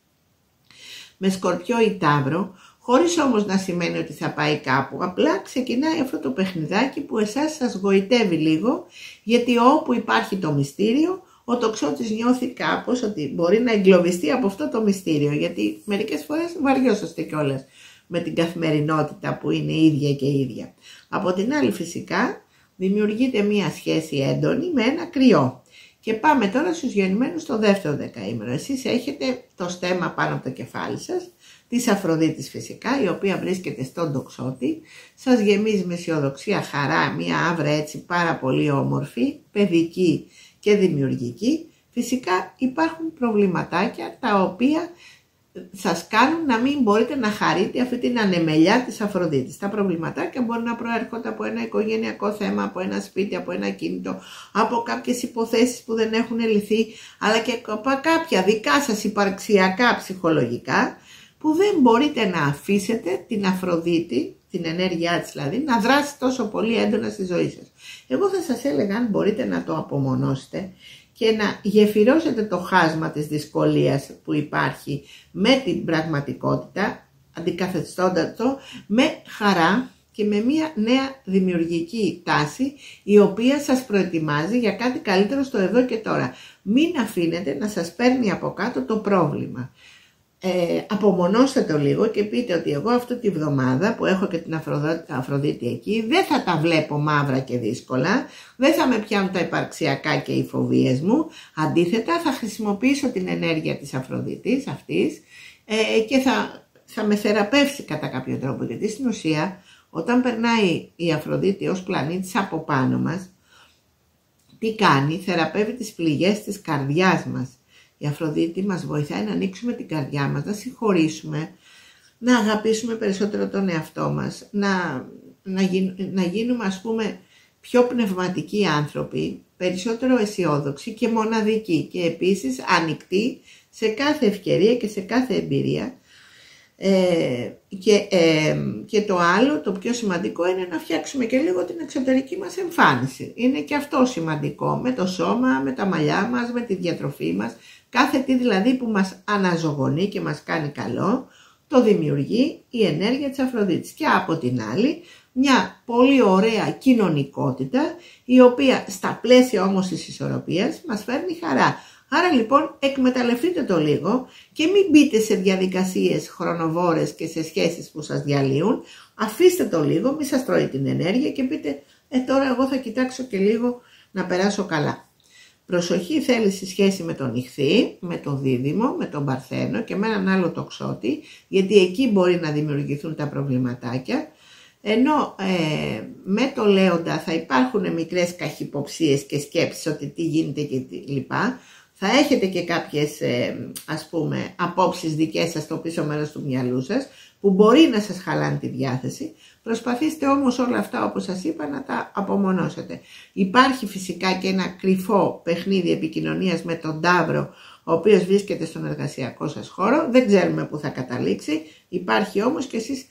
με Σκορπιό ή Ταύρο, χωρίς όμως να σημαίνει ότι θα πάει κάπου. Απλά ξεκινάει αυτό το παιχνιδάκι που εσάς σας γοητεύει λίγο, γιατί όπου υπάρχει το μυστήριο, ο τοξότης νιώθει κάπως ότι μπορεί να εγκλωβιστεί από αυτό το μυστήριο, γιατί μερικές φορές βαριόσαστε κιόλας με την καθημερινότητα που είναι ίδια και ίδια. Από την άλλη φυσικά δημιουργείται μία σχέση έντονη με ένα κρυό. Και πάμε τώρα στους γεννημένους στο δεύτερο δεκαήμερο. Εσείς έχετε το στέμμα πάνω από το κεφάλι σας, της Αφροδίτης φυσικά, η οποία βρίσκεται στον τοξότη, σας γεμίζει με αισιοδοξία, χαρά, μία άβρα έτσι πάρα πολύ όμορφη, παιδική και δημιουργική. Φυσικά υπάρχουν προβληματάκια τα οποία σας κάνουν να μην μπορείτε να χαρείτε αυτή την ανεμελιά της Αφροδίτης. Τα προβληματάκια μπορεί να προέρχονται από ένα οικογενειακό θέμα, από ένα σπίτι, από ένα κίνητο, από κάποιες υποθέσεις που δεν έχουν λυθεί, αλλά και από κάποια δικά σας υπαρξιακά ψυχολογικά, που δεν μπορείτε να αφήσετε την Αφροδίτη, την ενέργειά της δηλαδή, να δράσει τόσο πολύ έντονα στη ζωή σας. Εγώ θα σας έλεγα, αν μπορείτε να το απομονώσετε και να γεφυρώσετε το χάσμα της δυσκολίας που υπάρχει με την πραγματικότητα, αντικαθιστώντας το με χαρά και με μια νέα δημιουργική τάση, η οποία σας προετοιμάζει για κάτι καλύτερο στο εδώ και τώρα. Μην αφήνετε να σας παίρνει από κάτω το πρόβλημα. Απομονώστε το λίγο και πείτε ότι εγώ αυτή τη βδομάδα που έχω και την Αφροδίτη εκεί, δεν θα τα βλέπω μαύρα και δύσκολα, δεν θα με πιάνουν τα υπαρξιακά και οι φοβίες μου, αντίθετα θα χρησιμοποιήσω την ενέργεια της Αφροδίτης αυτής και θα με θεραπεύσει κατά κάποιο τρόπο, γιατί στην ουσία όταν περνάει η Αφροδίτη ως πλανήτης από πάνω μας, τι κάνει? Θεραπεύει τις πληγές της καρδιάς μας. Η Αφροδίτη μας βοηθάει να ανοίξουμε την καρδιά μας, να συγχωρήσουμε, να αγαπήσουμε περισσότερο τον εαυτό μας, να γίνουμε ας πούμε πιο πνευματικοί άνθρωποι, περισσότερο αισιόδοξοι και μοναδικοί και επίσης ανοιχτοί σε κάθε ευκαιρία και σε κάθε εμπειρία. Και το άλλο, το πιο σημαντικό, είναι να φτιάξουμε και λίγο την εξωτερική μας εμφάνιση. Είναι και αυτό σημαντικό, με το σώμα, με τα μαλλιά μας, με τη διατροφή μας. Κάθε τι δηλαδή που μας αναζωογονεί και μας κάνει καλό, το δημιουργεί η ενέργεια της Αφροδίτης. Και από την άλλη, μια πολύ ωραία κοινωνικότητα, η οποία στα πλαίσια όμως της ισορροπίας μας φέρνει χαρά. Άρα λοιπόν εκμεταλλευτείτε το λίγο και μην μπείτε σε διαδικασίες χρονοβόρες και σε σχέσεις που σας διαλύουν, Αφήστε το λίγο, μη σας τρώει την ενέργεια και πείτε τώρα εγώ θα κοιτάξω και λίγο να περάσω καλά. Προσοχή θέλει στη σχέση με τον Ιχθύ, με τον Δίδυμο, με τον Παρθένο και με έναν άλλο τοξότη, γιατί εκεί μπορεί να δημιουργηθούν τα προβληματάκια. Ενώ με το Λέοντα θα υπάρχουν μικρές καχυποψίες και σκέψεις ότι τι γίνεται και τι λοιπά. Θα έχετε και κάποιες ας πούμε απόψεις δικές σας στο πίσω μέρος του μυαλού σας που μπορεί να σας χαλάνε τη διάθεση. Προσπαθήστε όμως όλα αυτά, όπως σας είπα, να τα απομονώσετε. Υπάρχει φυσικά και ένα κρυφό παιχνίδι επικοινωνίας με τον Ταύρο, ο οποίος βρίσκεται στον εργασιακό σας χώρο. Δεν ξέρουμε πού θα καταλήξει. Υπάρχει όμως και εσείς,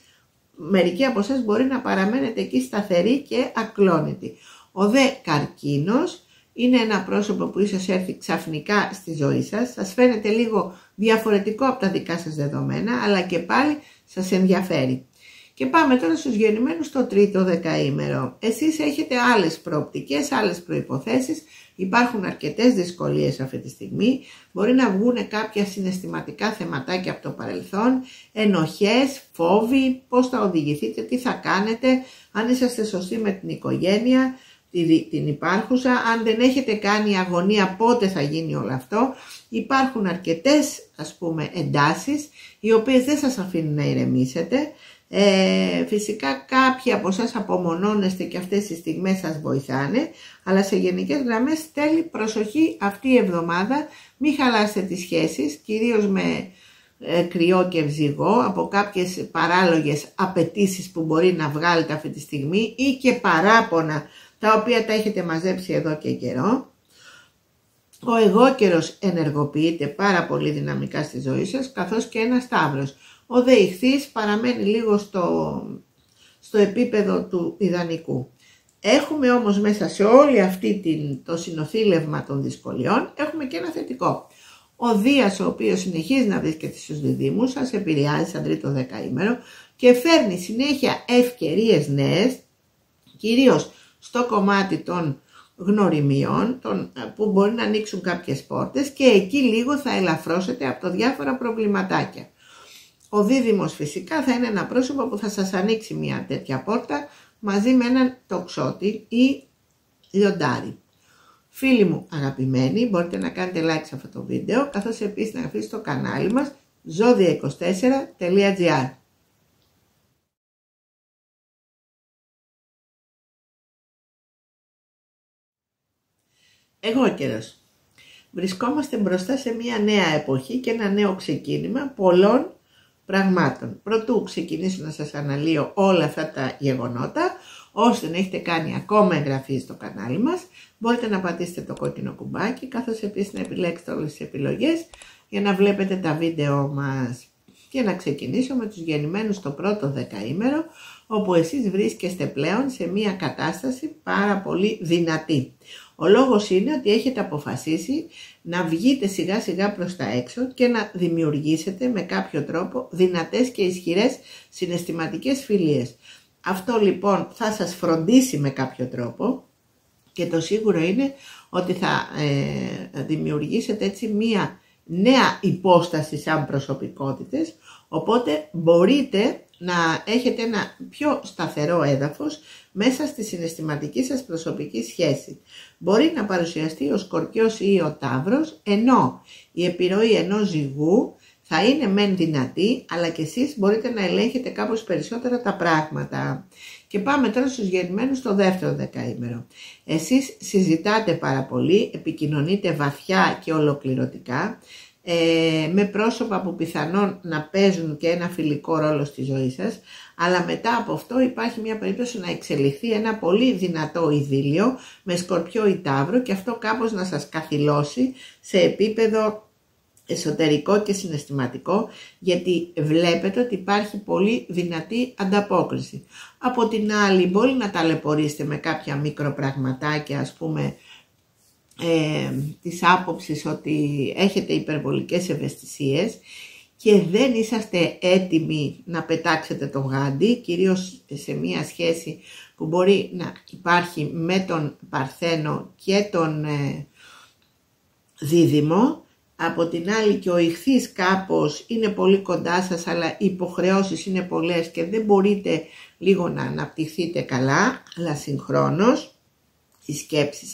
μερικοί από εσάς μπορεί να παραμένετε εκεί σταθεροί και ακλόνητοι. Ο δε Καρκίνος είναι ένα πρόσωπο που ίσως έρθει ξαφνικά στη ζωή σας. Σας φαίνεται λίγο διαφορετικό από τα δικά σας δεδομένα, αλλά και πάλι σας ενδιαφέρει. Και πάμε τώρα στους γεννημένους στο τρίτο δεκαήμερο. Εσείς έχετε άλλες προοπτικές, άλλες προϋποθέσεις. Υπάρχουν αρκετές δυσκολίες αυτή τη στιγμή. Μπορεί να βγουν κάποια συναισθηματικά θεματάκια από το παρελθόν, ενοχές, φόβοι, πώς θα οδηγηθείτε, τι θα κάνετε, αν είσαστε σωστοί με την οικογένεια, την υπάρχουσα, αν δεν έχετε κάνει αγωνία πότε θα γίνει όλο αυτό. Υπάρχουν αρκετές ας πούμε εντάσεις οι οποίες δεν σας αφήνουν να ηρεμήσετε. Φυσικά κάποιοι από εσάς απομονώνεστε και αυτές τις στιγμές σας βοηθάνε, αλλά σε γενικές γραμμές θέλει προσοχή αυτή η εβδομάδα. Μην χαλάσετε τις σχέσεις, κυρίως με κρυό και ευζυγό, από κάποιες παράλογες απαιτήσεις που μπορεί να βγάλετε αυτή τη στιγμή ή και παράπονα τα οποία τα έχετε μαζέψει εδώ και καιρό. Ο εγώκερος ενεργοποιείται πάρα πολύ δυναμικά στη ζωή σας, καθώς και ένας Ταύρος. Ο δε Ιχθύς παραμένει λίγο στο επίπεδο του ιδανικού. Έχουμε όμως μέσα σε όλη αυτή το συνοθήλευμα των δυσκολιών, έχουμε και ένα θετικό. Ο Δίας, ο οποίος συνεχίζει να βρίσκεται στους διδύμους, σας επηρεάζει σαν τρίτο δεκαήμερο και φέρνει συνέχεια ευκαιρίες νέες, κυρίως στο κομμάτι των γνωριμιών, που μπορεί να ανοίξουν κάποιες πόρτες και εκεί λίγο θα ελαφρώσετε από το διάφορα προβληματάκια. Ο Δίδυμος φυσικά θα είναι ένα πρόσωπο που θα σας ανοίξει μια τέτοια πόρτα μαζί με έναν τοξότη ή λιοντάρι. Φίλοι μου αγαπημένοι, μπορείτε να κάνετε like σε αυτό το βίντεο, καθώς επίσης να αφήσετε στο κανάλι μας zodia24.gr. Εγώκερος. Βρισκόμαστε μπροστά σε μια νέα εποχή και ένα νέο ξεκίνημα πολλών πραγμάτων. Πρωτού ξεκινήσω να σας αναλύω όλα αυτά τα γεγονότα, ώστε να έχετε κάνει ακόμα εγγραφή στο κανάλι μας, μπορείτε να πατήσετε το κόκκινο κουμπάκι, καθώς επίσης να επιλέξετε όλες τις επιλογές για να βλέπετε τα βίντεο μας. Και να ξεκινήσω με τους γεννημένους στο πρώτο δεκαήμερο, όπου εσείς βρίσκεστε πλέον σε μια κατάσταση πάρα πολύ δυνατή. Ο λόγος είναι ότι έχετε αποφασίσει να βγείτε σιγά σιγά προς τα έξω και να δημιουργήσετε με κάποιο τρόπο δυνατές και ισχυρές συναισθηματικές φιλίες. Αυτό λοιπόν θα σας φροντίσει με κάποιο τρόπο και το σίγουρο είναι ότι θα δημιουργήσετε έτσι μία νέα υπόσταση σαν προσωπικότητες, οπότε μπορείτε να έχετε ένα πιο σταθερό έδαφος μέσα στη συναισθηματική σας προσωπική σχέση. Μπορεί να παρουσιαστεί ο Σκορπιός ή ο Ταύρος, ενώ η επιρροή ενός ζυγού θα είναι μεν δυνατή, αλλά και εσείς μπορείτε να ελέγχετε κάπως περισσότερα τα πράγματα. Και πάμε τώρα στους γεννημένους στο δεύτερο δεκαήμερο. Εσείς συζητάτε πάρα πολύ, επικοινωνείτε βαθιά και ολοκληρωτικά, με πρόσωπα που πιθανόν να παίζουν και ένα φιλικό ρόλο στη ζωή σας, αλλά μετά από αυτό υπάρχει μια περίπτωση να εξελιχθεί ένα πολύ δυνατό ειδήλιο με Σκορπιό ή Ταύρο και αυτό κάπως να σας καθυλώσει σε επίπεδο εσωτερικό και συναισθηματικό, γιατί βλέπετε ότι υπάρχει πολύ δυνατή ανταπόκριση. Από την άλλη μπορεί να ταλαιπωρήσετε με κάποια μικροπραγματάκια, ας πούμε, της άποψης ότι έχετε υπερβολικές ευαισθησίες και δεν είσαστε έτοιμοι να πετάξετε το γάντι, κυρίως σε μια σχέση που μπορεί να υπάρχει με τον Παρθένο και τον Δίδυμο. Από την άλλη και ο Ιχθύς κάπως είναι πολύ κοντά σας, αλλά οι υποχρεώσεις είναι πολλές και δεν μπορείτε λίγο να αναπτυχθείτε καλά, αλλά συγχρόνως οι σκέψεις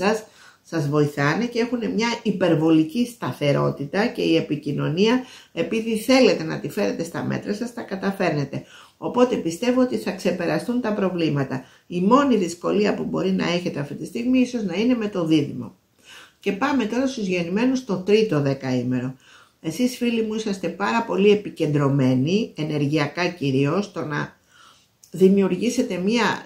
σας βοηθάνε και έχουν μια υπερβολική σταθερότητα και η επικοινωνία, επειδή θέλετε να τη φέρετε στα μέτρα σας, τα καταφέρνετε. Οπότε πιστεύω ότι θα ξεπεραστούν τα προβλήματα. Η μόνη δυσκολία που μπορεί να έχετε αυτή τη στιγμή ίσως να είναι με το δίδυμο. Και πάμε τώρα στους γεννημένους στο τρίτο δεκαήμερο. Εσείς φίλοι μου είσαστε πάρα πολύ επικεντρωμένοι, ενεργειακά κυρίως, στο να δημιουργήσετε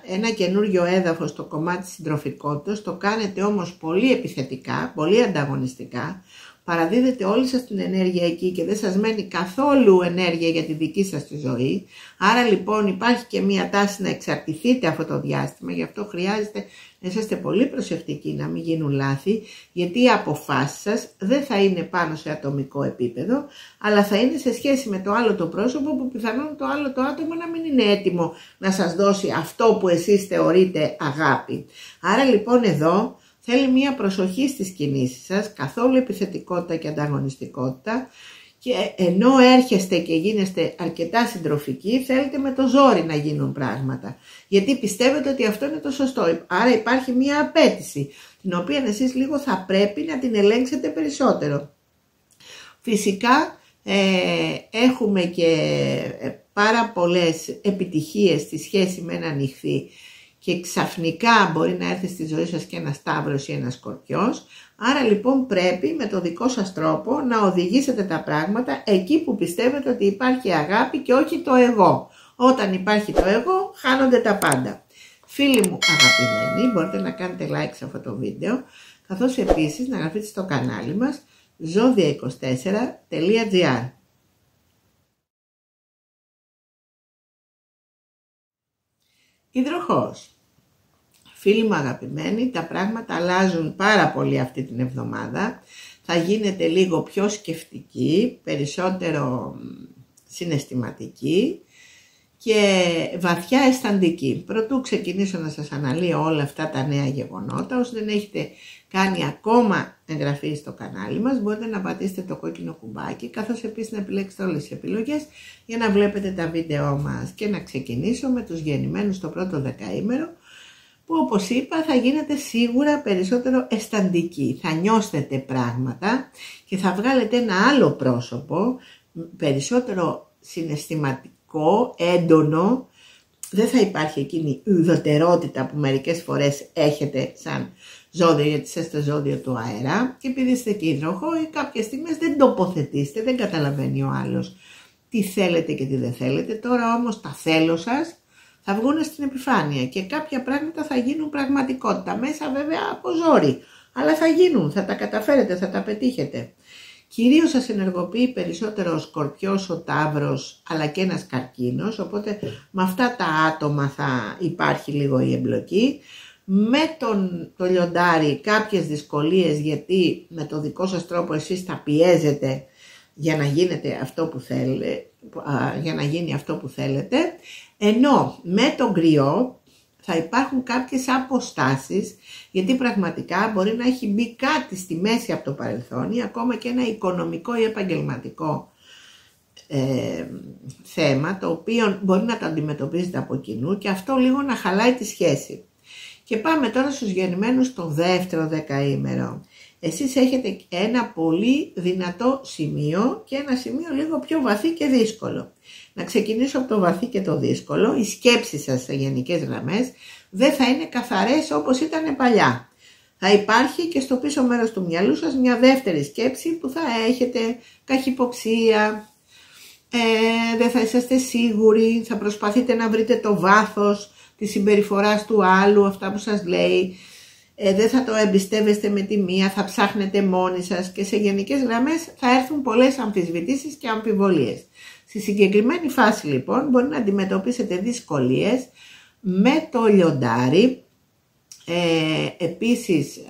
ένα καινούριο έδαφος στο κομμάτι της συντροφικότητας, το κάνετε όμως πολύ επιθετικά, πολύ ανταγωνιστικά, παραδίδετε όλη σας την ενέργεια εκεί και δεν σας μένει καθόλου ενέργεια για τη δική σας τη ζωή. Άρα λοιπόν υπάρχει και μία τάση να εξαρτηθείτε αυτό το διάστημα, γι' αυτό χρειάζεται να είσαστε πολύ προσεκτικοί να μην γίνουν λάθη, γιατί οι αποφάσεις σας δεν θα είναι πάνω σε ατομικό επίπεδο, αλλά θα είναι σε σχέση με το άλλο το πρόσωπο, που πιθανόν το άλλο το άτομο να μην είναι έτοιμο να σας δώσει αυτό που εσείς θεωρείτε αγάπη. Άρα λοιπόν εδώ θέλει μία προσοχή στις κινήσεις σας, καθόλου επιθετικότητα και ανταγωνιστικότητα, και ενώ έρχεστε και γίνεστε αρκετά συντροφικοί, θέλετε με το ζόρι να γίνουν πράγματα, γιατί πιστεύετε ότι αυτό είναι το σωστό. Άρα υπάρχει μία απέτηση, την οποία εσείς λίγο θα πρέπει να την ελέγξετε περισσότερο. Φυσικά έχουμε και πάρα πολλές επιτυχίες στη σχέση με έναν Ιχθύ, και ξαφνικά μπορεί να έρθει στη ζωή σας και ένας Ταύρος ή ένας Σκορπιός. Άρα λοιπόν πρέπει με το δικό σας τρόπο να οδηγήσετε τα πράγματα εκεί που πιστεύετε ότι υπάρχει αγάπη και όχι το εγώ. Όταν υπάρχει το εγώ, χάνονται τα πάντα. Φίλοι μου αγαπημένοι, μπορείτε να κάνετε like σε αυτό το βίντεο, καθώς επίσης να γραφτείτε στο κανάλι μας zodia24.gr. Υδροχόος. Φίλοι μου αγαπημένοι, τα πράγματα αλλάζουν πάρα πολύ αυτή την εβδομάδα. Θα γίνετε λίγο πιο σκεφτικοί, περισσότερο συναισθηματικοί και βαθιά αισθαντικοί. Πρωτού ξεκινήσω να σας αναλύω όλα αυτά τα νέα γεγονότα, όσοι δεν έχετε κάνει ακόμα εγγραφή στο κανάλι μας, μπορείτε να πατήσετε το κόκκινο κουμπάκι, καθώς επίσης να επιλέξετε όλες τις επιλογές για να βλέπετε τα βίντεό μας. Και να ξεκινήσω με τους γεννημένους στο πρώτο δεκαήμερο, που όπως είπα θα γίνετε σίγουρα περισσότερο αισθαντικοί. Θα νιώσετε πράγματα και θα βγάλετε ένα άλλο πρόσωπο, περισσότερο συναισθηματικό, έντονο. Δεν θα υπάρχει εκείνη η ουδετερότητα που μερικές φορές έχετε σαν ζώδιο, γιατί είστε ζώδιο του αέρα, και επειδή είστε και υδροχόοι, κάποιες στιγμές δεν τοποθετήσετε, δεν καταλαβαίνει ο άλλος τι θέλετε και τι δεν θέλετε. Τώρα όμως τα θέλω σας θα βγουν στην επιφάνεια και κάποια πράγματα θα γίνουν πραγματικότητα, μέσα βέβαια από ζόρι, αλλά θα γίνουν, θα τα καταφέρετε, θα τα πετύχετε. Κυρίως σας ενεργοποιεί περισσότερο ο Σκορπιός, ο Ταύρος, αλλά και ένας Καρκίνος, οπότε με αυτά τα άτομα θα υπάρχει λίγο η εμπλοκή. Με το λιοντάρι κάποιες δυσκολίες, γιατί με το δικό σας τρόπο εσείς θα πιέζετε για να γίνετε αυτό που θέλετε, για να γίνει αυτό που θέλετε, ενώ με τον Κρυό θα υπάρχουν κάποιες αποστάσεις, γιατί πραγματικά μπορεί να έχει μπει κάτι στη μέση από το παρελθόν ή ακόμα και ένα οικονομικό ή επαγγελματικό θέμα, το οποίο μπορεί να το αντιμετωπίζετε από κοινού και αυτό λίγο να χαλάει τη σχέση. Και πάμε τώρα στους γεννημένους στο δεύτερο δεκαήμερο. Εσείς έχετε ένα πολύ δυνατό σημείο και ένα σημείο λίγο πιο βαθύ και δύσκολο. Να ξεκινήσω από το βαθύ και το δύσκολο. Οι σκέψεις σας σε γενικές γραμμές δεν θα είναι καθαρές όπως ήταν παλιά. Θα υπάρχει και στο πίσω μέρος του μυαλού σας μια δεύτερη σκέψη που θα έχετε καχυποψία, δεν θα είσαστε σίγουροι, θα προσπαθείτε να βρείτε το βάθος της συμπεριφοράς του άλλου, αυτά που σας λέει, δεν θα το εμπιστεύεστε με τη μία, θα ψάχνετε μόνοι σας και σε γενικές γραμμές θα έρθουν πολλές αμφισβητήσεις και αμφιβολίες. Στη συγκεκριμένη φάση λοιπόν μπορεί να αντιμετωπίσετε δυσκολίες με το λιοντάρι. Επίσης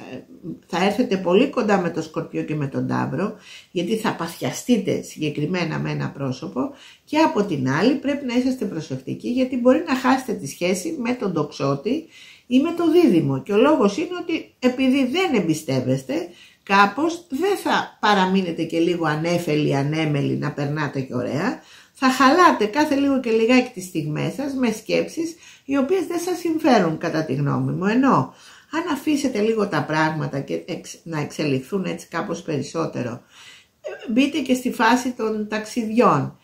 θα έρθετε πολύ κοντά με το Σκορπιό και με τον Ταύρο, γιατί θα παθιαστείτε συγκεκριμένα με ένα πρόσωπο, και από την άλλη πρέπει να είσαστε προσεκτικοί, γιατί μπορεί να χάσετε τη σχέση με τον Τοξότη ή με το Δίδυμο, και ο λόγος είναι ότι επειδή δεν εμπιστεύεστε, κάπως δεν θα παραμείνετε και λίγο ανέφελοι, ανέμελοι να περνάτε και ωραία. Θα χαλάτε κάθε λίγο και λιγάκι τις στιγμές σας με σκέψεις οι οποίες δεν σας συμφέρουν κατά τη γνώμη μου. Ενώ αν αφήσετε λίγο τα πράγματα και να εξελιχθούν έτσι κάπως περισσότερο, μπείτε και στη φάση των ταξιδιών,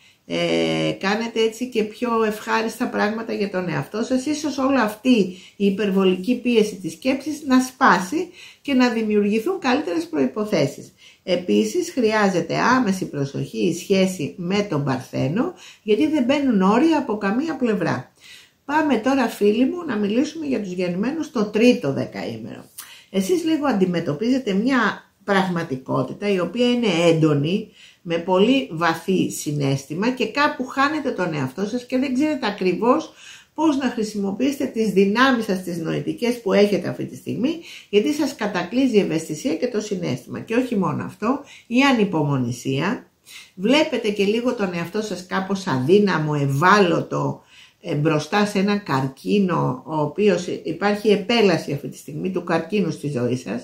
κάνετε έτσι και πιο ευχάριστα πράγματα για τον εαυτό σας, ίσως όλη αυτή η υπερβολική πίεση της σκέψης να σπάσει και να δημιουργηθούν καλύτερες προϋποθέσεις. Επίσης χρειάζεται άμεση προσοχή η σχέση με τον Παρθένο, γιατί δεν μπαίνουν όρια από καμία πλευρά. Πάμε τώρα φίλοι μου να μιλήσουμε για τους γεννημένους το τρίτο δεκαήμερο. Εσείς λίγο αντιμετωπίζετε μια πραγματικότητα η οποία είναι έντονη, με πολύ βαθύ συναίσθημα και κάπου χάνετε τον εαυτό σας και δεν ξέρετε ακριβώς πώς να χρησιμοποιήσετε τις δυνάμεις σας, τις νοητικές που έχετε αυτή τη στιγμή, γιατί σας κατακλείζει η ευαισθησία και το συναίσθημα. Και όχι μόνο αυτό, η ανυπομονησία. Βλέπετε και λίγο τον εαυτό σας κάπως αδύναμο, ευάλωτο, μπροστά σε έναν καρκίνο, ο οποίος υπάρχει επέλαση αυτή τη στιγμή του καρκίνου στη ζωή σας,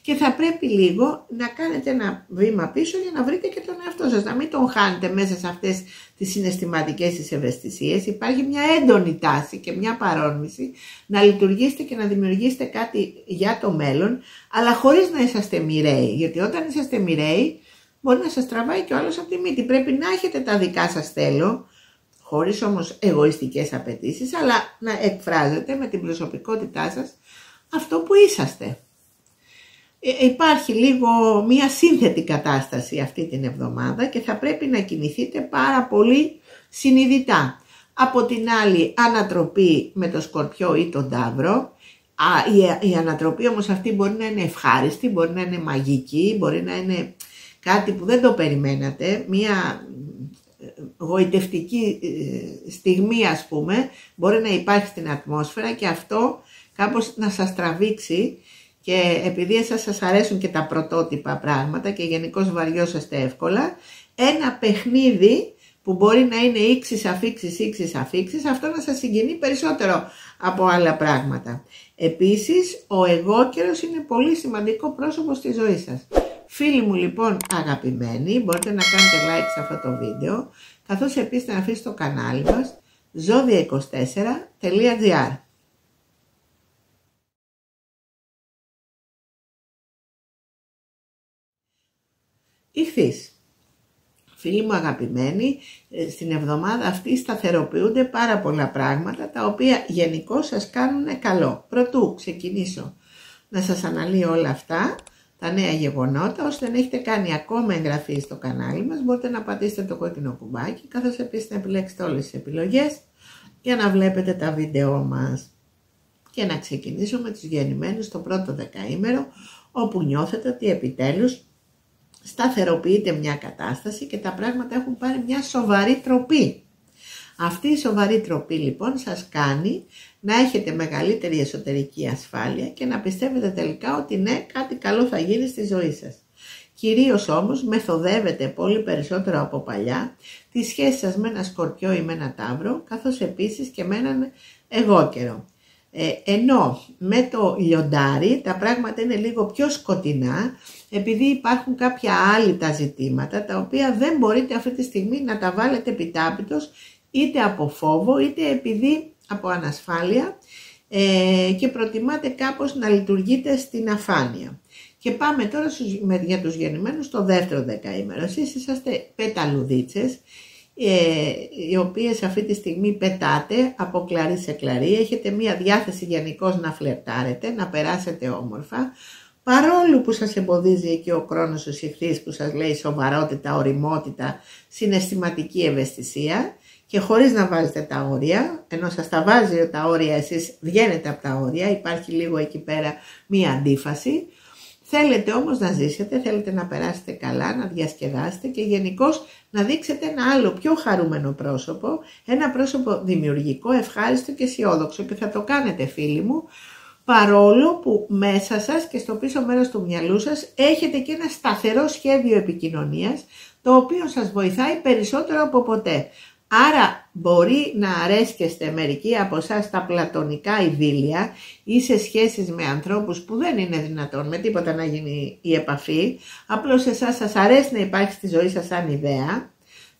και θα πρέπει λίγο να κάνετε ένα βήμα πίσω για να βρείτε και τον εαυτό σας, να μην τον χάνετε μέσα σε αυτές τις συναισθηματικές τις ευαισθησίες. Υπάρχει μια έντονη τάση και μια παρόρμηση να λειτουργήσετε και να δημιουργήσετε κάτι για το μέλλον, αλλά χωρίς να είσαστε μοιραίοι, γιατί όταν είσαστε μοιραίοι μπορεί να σας τραβάει και ο άλλος από τη μύτη. Πρέπει να έχετε τα δικά σας θέλω, χωρίς όμως εγωιστικές απαιτήσεις, αλλά να εκφράζετε με την προσωπικότητά σας αυτό που είσαστε. Υπάρχει λίγο μία σύνθετη κατάσταση αυτή την εβδομάδα και θα πρέπει να κινηθείτε πάρα πολύ συνειδητά. Από την άλλη, ανατροπή με το Σκορπιό ή τον Ταύρο. Η ανατροπή όμως αυτή μπορεί να είναι ευχάριστη, μπορεί να είναι μαγική, μπορεί να είναι κάτι που δεν το περιμένατε, μία γοητευτική στιγμή ας πούμε, μπορεί να υπάρχει στην ατμόσφαιρα και αυτό κάπως να σας τραβήξει, και επειδή εσάς σας αρέσουν και τα πρωτότυπα πράγματα και γενικώς βαριόσαστε εύκολα, ένα παιχνίδι που μπορεί να είναι ήξεις αφήξεις, αυτό να σας συγκινεί περισσότερο από άλλα πράγματα. Επίσης, ο εγώκερος είναι πολύ σημαντικό πρόσωπο στη ζωή σας. Φίλοι μου λοιπόν αγαπημένοι, μπορείτε να κάνετε like σε αυτό το βίντεο, καθώς επίσης να αφήσετε το κανάλι μας zodia24.gr. Ιχθύς. Φίλοι μου αγαπημένοι, στην εβδομάδα αυτή σταθεροποιούνται πάρα πολλά πράγματα τα οποία γενικώς σας κάνουν καλό. Πρωτού ξεκινήσω να σας αναλύω όλα αυτά, τα νέα γεγονότα, ώστε δεν έχετε κάνει ακόμα εγγραφή στο κανάλι μας, μπορείτε να πατήσετε το κόκκινο κουμπάκι, καθώς επίσης να επιλέξετε όλες τις επιλογές για να βλέπετε τα βίντεό μας. Και να ξεκινήσω με τους γεννημένους το πρώτο δεκαήμερο, όπου νιώθετε ότι επιτέλους σταθεροποιείται μια κατάσταση και τα πράγματα έχουν πάρει μια σοβαρή τροπή. Αυτή η σοβαρή τροπή λοιπόν σας κάνει να έχετε μεγαλύτερη εσωτερική ασφάλεια και να πιστεύετε τελικά ότι ναι, κάτι καλό θα γίνει στη ζωή σας. Κυρίως όμως μεθοδεύετε πολύ περισσότερο από παλιά τη σχέση σας με ένα Σκορπιό ή με ένα Ταύρο, καθώς επίσης και με έναν εγώκερο. Ενώ με το λιοντάρι τα πράγματα είναι λίγο πιο σκοτεινά, επειδή υπάρχουν κάποια άλυτα ζητήματα τα οποία δεν μπορείτε αυτή τη στιγμή να τα βάλετε επιτάπητος, είτε από φόβο είτε επειδή από ανασφάλεια, και προτιμάτε κάπως να λειτουργείτε στην αφάνεια. Και πάμε τώρα για τους γεννημένους στο δεύτερο δεκαήμερο. Εσείς είσαστε πεταλουδίτσες, οι οποίες αυτή τη στιγμή πετάτε από κλαρί σε κλαρί, έχετε μία διάθεση γενικώς να φλερτάρετε, να περάσετε όμορφα, παρόλο που σας εμποδίζει εκεί ο Κρόνος ο Ιχθύς που σας λέει σοβαρότητα, ωριμότητα, συναισθηματική ευαισθησία, και χωρίς να βάζετε τα όρια, ενώ σας τα βάζει τα όρια, εσείς βγαίνετε από τα όρια, υπάρχει λίγο εκεί πέρα μία αντίφαση. Θέλετε όμως να ζήσετε, θέλετε να περάσετε καλά, να διασκεδάσετε και γενικώς να δείξετε ένα άλλο πιο χαρούμενο πρόσωπο, ένα πρόσωπο δημιουργικό, ευχάριστο και αισιόδοξο, και θα το κάνετε φίλοι μου, παρόλο που μέσα σας και στο πίσω μέρος του μυαλού σας έχετε και ένα σταθερό σχέδιο επικοινωνίας, το οποίο σας βοηθάει περισσότερο από ποτέ. Άρα μπορεί να αρέσκεστε μερικοί από εσάς στα πλατωνικά ειδήλια ή σε σχέσεις με ανθρώπους που δεν είναι δυνατόν με τίποτα να γίνει η επαφή, απλώς εσάς σας αρέσει να υπάρχει στη ζωή σας σαν ιδέα.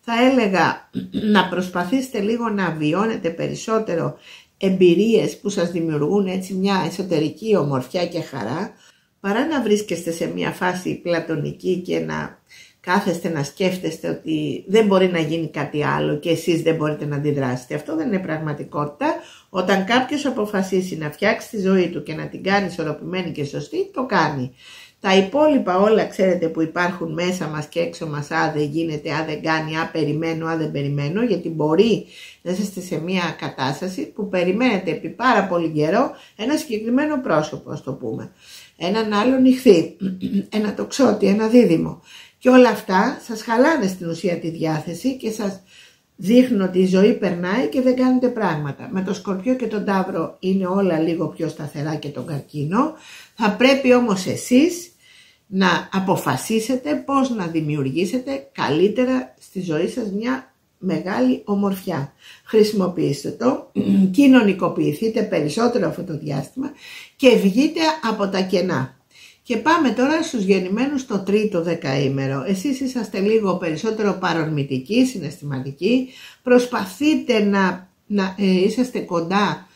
Θα έλεγα να προσπαθήσετε λίγο να βιώνετε περισσότερο εμπειρίες που σας δημιουργούν έτσι μια εσωτερική ομορφιά και χαρά, παρά να βρίσκεστε σε μια φάση πλατωνική και να κάθεστε να σκέφτεστε ότι δεν μπορεί να γίνει κάτι άλλο και εσείς δεν μπορείτε να αντιδράσετε. Αυτό δεν είναι πραγματικότητα. Όταν κάποιος αποφασίσει να φτιάξει τη ζωή του και να την κάνει ισορροπημένη και σωστή, το κάνει. Τα υπόλοιπα όλα, ξέρετε, που υπάρχουν μέσα μας και έξω μας, δεν γίνεται, δεν κάνει, περιμένω, δεν περιμένω, γιατί μπορεί να είστε σε μια κατάσταση που περιμένετε επί πάρα πολύ καιρό ένα συγκεκριμένο πρόσωπο, ας το πούμε. Έναν άλλον ιχθύ, ένα τοξότη, ένα δίδυμο. Και όλα αυτά σας χαλάνε στην ουσία τη διάθεση και σας δείχνουν ότι η ζωή περνάει και δεν κάνετε πράγματα. Με το Σκορπιό και τον Ταύρο είναι όλα λίγο πιο σταθερά και τον Καρκίνο. Θα πρέπει όμως εσείς να αποφασίσετε πώς να δημιουργήσετε καλύτερα στη ζωή σας μια μεγάλη ομορφιά. Χρησιμοποιήστε το, κοινωνικοποιηθείτε περισσότερο αυτό το διάστημα και βγείτε από τα κενά. Και πάμε τώρα στους γεννημένους το τρίτο δεκαήμερο. Εσείς είσαστε λίγο περισσότερο παρορμητικοί, συναισθηματικοί. Προσπαθείτε να είσαστε κοντά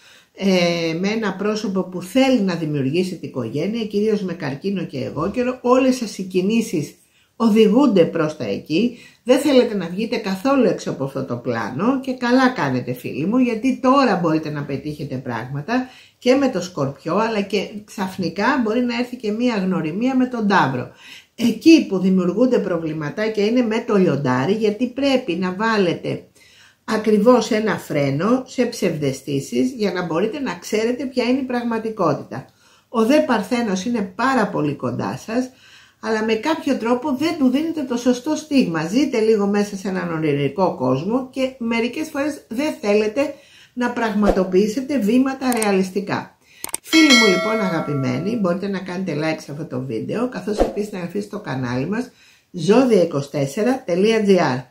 με ένα πρόσωπο που θέλει να δημιουργήσει την οικογένεια, κυρίως με Καρκίνο και εγώκερο. Όλες σας οι κινήσεις οδηγούνται προς τα εκεί. Δεν θέλετε να βγείτε καθόλου έξω από αυτό το πλάνο και καλά κάνετε, φίλοι μου, γιατί τώρα μπορείτε να πετύχετε πράγματα και με το Σκορπιό, αλλά και ξαφνικά μπορεί να έρθει και μία γνωριμία με τον Ταύρο. Εκεί που δημιουργούνται προβληματάκια είναι με το Λιοντάρι, γιατί πρέπει να βάλετε ακριβώς ένα φρένο σε ψευδαισθήσεις για να μπορείτε να ξέρετε ποια είναι η πραγματικότητα. Ο δε Παρθένος είναι πάρα πολύ κοντά σας, αλλά με κάποιο τρόπο δεν του δίνετε το σωστό στίγμα. Ζείτε λίγο μέσα σε έναν ονειρικό κόσμο και μερικές φορές δεν θέλετε να πραγματοποιήσετε βήματα ρεαλιστικά. Φίλοι μου λοιπόν αγαπημένοι, μπορείτε να κάνετε like σε αυτό το βίντεο, καθώς επίσης να εγγραφείτε στο κανάλι μας zodiac24.gr.